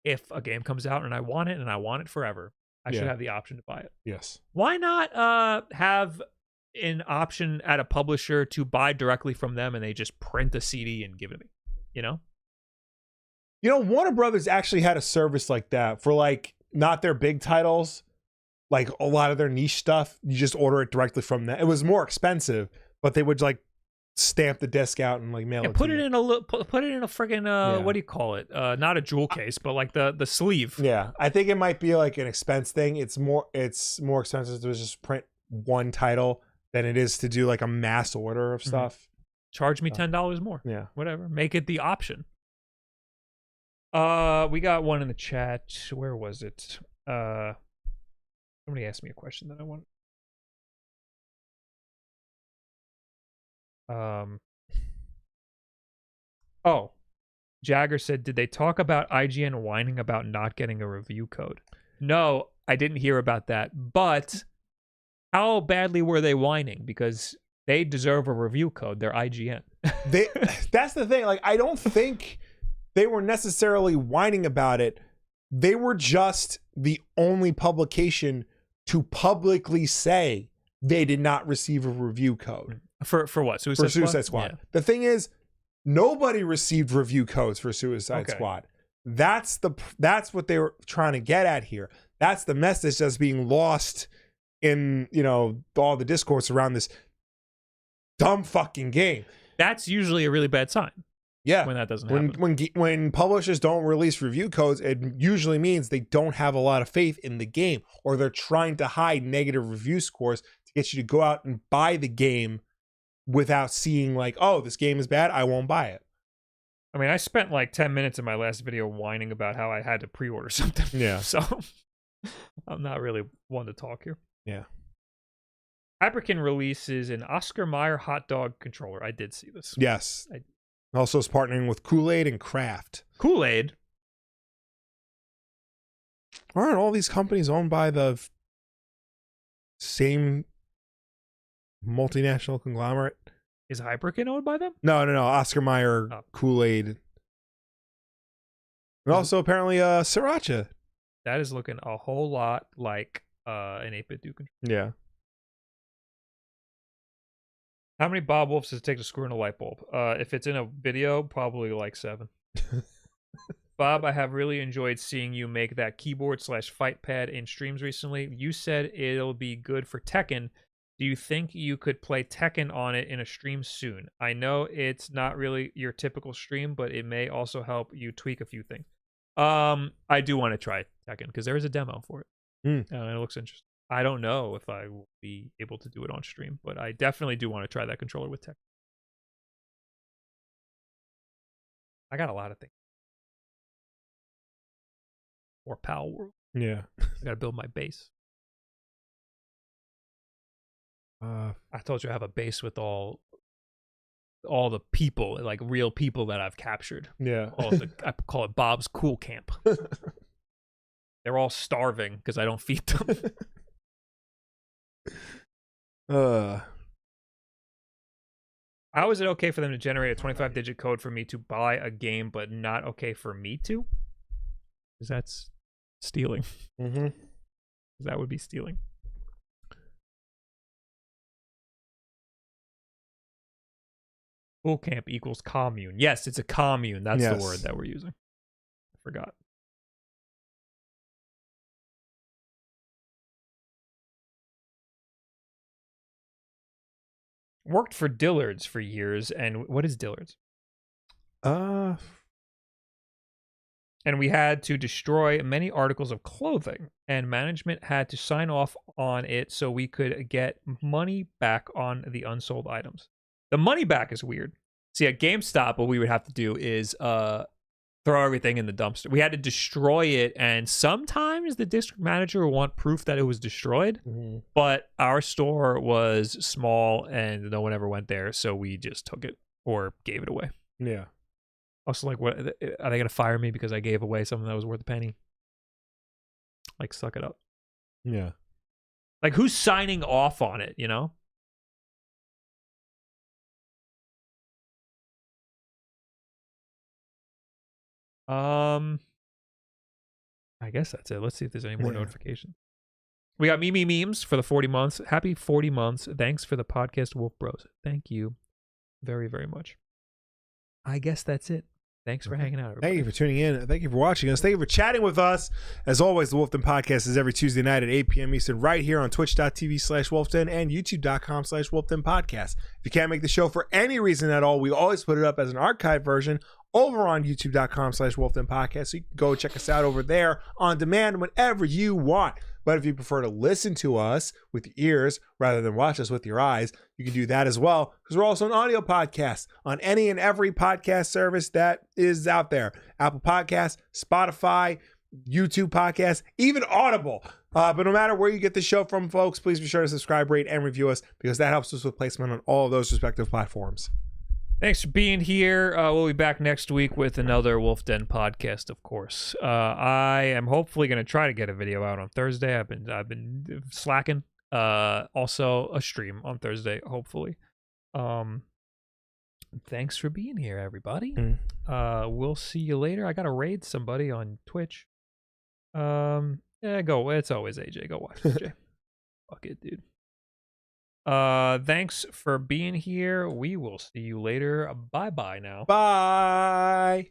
if a game comes out and I want it and I want it forever, I should have the option to buy it. Yes. Why not have an option at a publisher to buy directly from them and they just print a CD and give it to me? Warner Brothers actually had a service like that for not their big titles, like a lot of their niche stuff. You just order it directly from them. It was more expensive, but they would stamp the disc out and mail it. Put it in a friggin' what do you call it? Not a jewel case, but the sleeve. Yeah, I think it might be an expense thing. It's more expensive to just print one title than it is to do a mass order of stuff. Charge me $10 more. Yeah, whatever. Make it the option. We got one in the chat. Where was it? Somebody asked me a question that I want. Jagger said, did they talk about IGN whining about not getting a review code? No, I didn't hear about that. But how badly were they whining? Because they deserve a review code. They're IGN. That's the thing. I don't think they were necessarily whining about it. They were just the only publication to publicly say they did not receive a review code. For what? Suicide Squad? Yeah. The thing is, nobody received review codes for Suicide Squad. That's what they were trying to get at here. That's the message that's being lost in, all the discourse around this dumb fucking game. That's usually a really bad sign. Yeah. When that doesn't happen. When publishers don't release review codes, it usually means they don't have a lot of faith in the game, or they're trying to hide negative review scores to get you to go out and buy the game without seeing like, oh, this game is bad, I won't buy it. I mean, I spent like 10 minutes in my last video whining about how I had to pre-order something. Yeah. So I'm not really one to talk here. Yeah. Hyperkin releases an Oscar Mayer hot dog controller. I did see this. Yes. Also is partnering with Kool-Aid and Kraft. Kool-Aid? Aren't all these companies owned by the same multinational conglomerate? Is Hyperkin owned by them? No. Oscar Mayer, Kool-Aid. And also apparently Sriracha. That is looking a whole lot like an 8-bit Duke controller. Yeah. How many Bob Wolfs does it take to screw in a light bulb? If it's in a video, probably like 7. Bob, I have really enjoyed seeing you make that keyboard/fight pad in streams recently. You said it'll be good for Tekken. Do you think you could play Tekken on it in a stream soon? I know it's not really your typical stream, but it may also help you tweak a few things. I do want to try Tekken because there is a demo for it. And it looks interesting. I don't know if I will be able to do it on stream, but I definitely do want to try that controller with Tekken. I got a lot of things. More Palworld. Yeah. I got to build my base. I told you I have a base with all the people, like real people that I've captured. Yeah. I call it Bob's Cool Camp. They're all starving because I don't feed them. How is it okay for them to generate a 25-digit code for me to buy a game, but not okay for me to? Because that's stealing. Mm-hmm. That would be stealing. Cool camp equals commune. Yes, it's a commune. That's the word that we're using. I forgot. Worked for Dillard's for years, and what is Dillard's? And we had to destroy many articles of clothing, and management had to sign off on it so we could get money back on the unsold items. The money back is weird. See, at GameStop, what we would have to do is throw everything in the dumpster. We had to destroy it, and sometimes the district manager will want proof that it was destroyed, but our store was small and no one ever went there, so we just took it or gave it away. Yeah. Also, like, what are they going to fire me because I gave away something that was worth a penny? Like, suck it up. Yeah. Like, who's signing off on it, you know? I guess that's it. Let's see if there's any more notifications. We got Mimi Memes for the 40 months. Happy 40 months. Thanks for the podcast, Wolf Bros. Thank you very, very much. I guess that's it. Thanks for hanging out, everybody. Thank you for tuning in. Thank you for watching us. Thank you for chatting with us. As always, the WULFF DEN Podcast is every Tuesday night at 8 p.m. Eastern, right here on twitch.tv/WULFFDEN and youtube.com/WULFF DEN Podcast. If you can't make the show for any reason at all, we always put it up as an archive version over on youtube.com/WULFF DEN Podcast. So you can go check us out over there on demand whenever you want. But if you prefer to listen to us with your ears rather than watch us with your eyes, you can do that as well, because we're also an audio podcast on any and every podcast service that is out there. Apple Podcasts, Spotify, YouTube Podcasts, even Audible. But no matter where you get the show from, folks, please be sure to subscribe, rate, and review us, because that helps us with placement on all of those respective platforms. Thanks for being here. We'll be back next week with another WULFF DEN podcast, of course. I am hopefully going to try to get a video out on Thursday. I've been slacking. Also a stream on Thursday, hopefully. Thanks for being here, everybody. We'll see you later. I got to raid somebody on Twitch. Yeah, go. It's always AJ. Go watch AJ. Fuck it, dude. Thanks for being here. We will see you later. Bye bye now. Bye.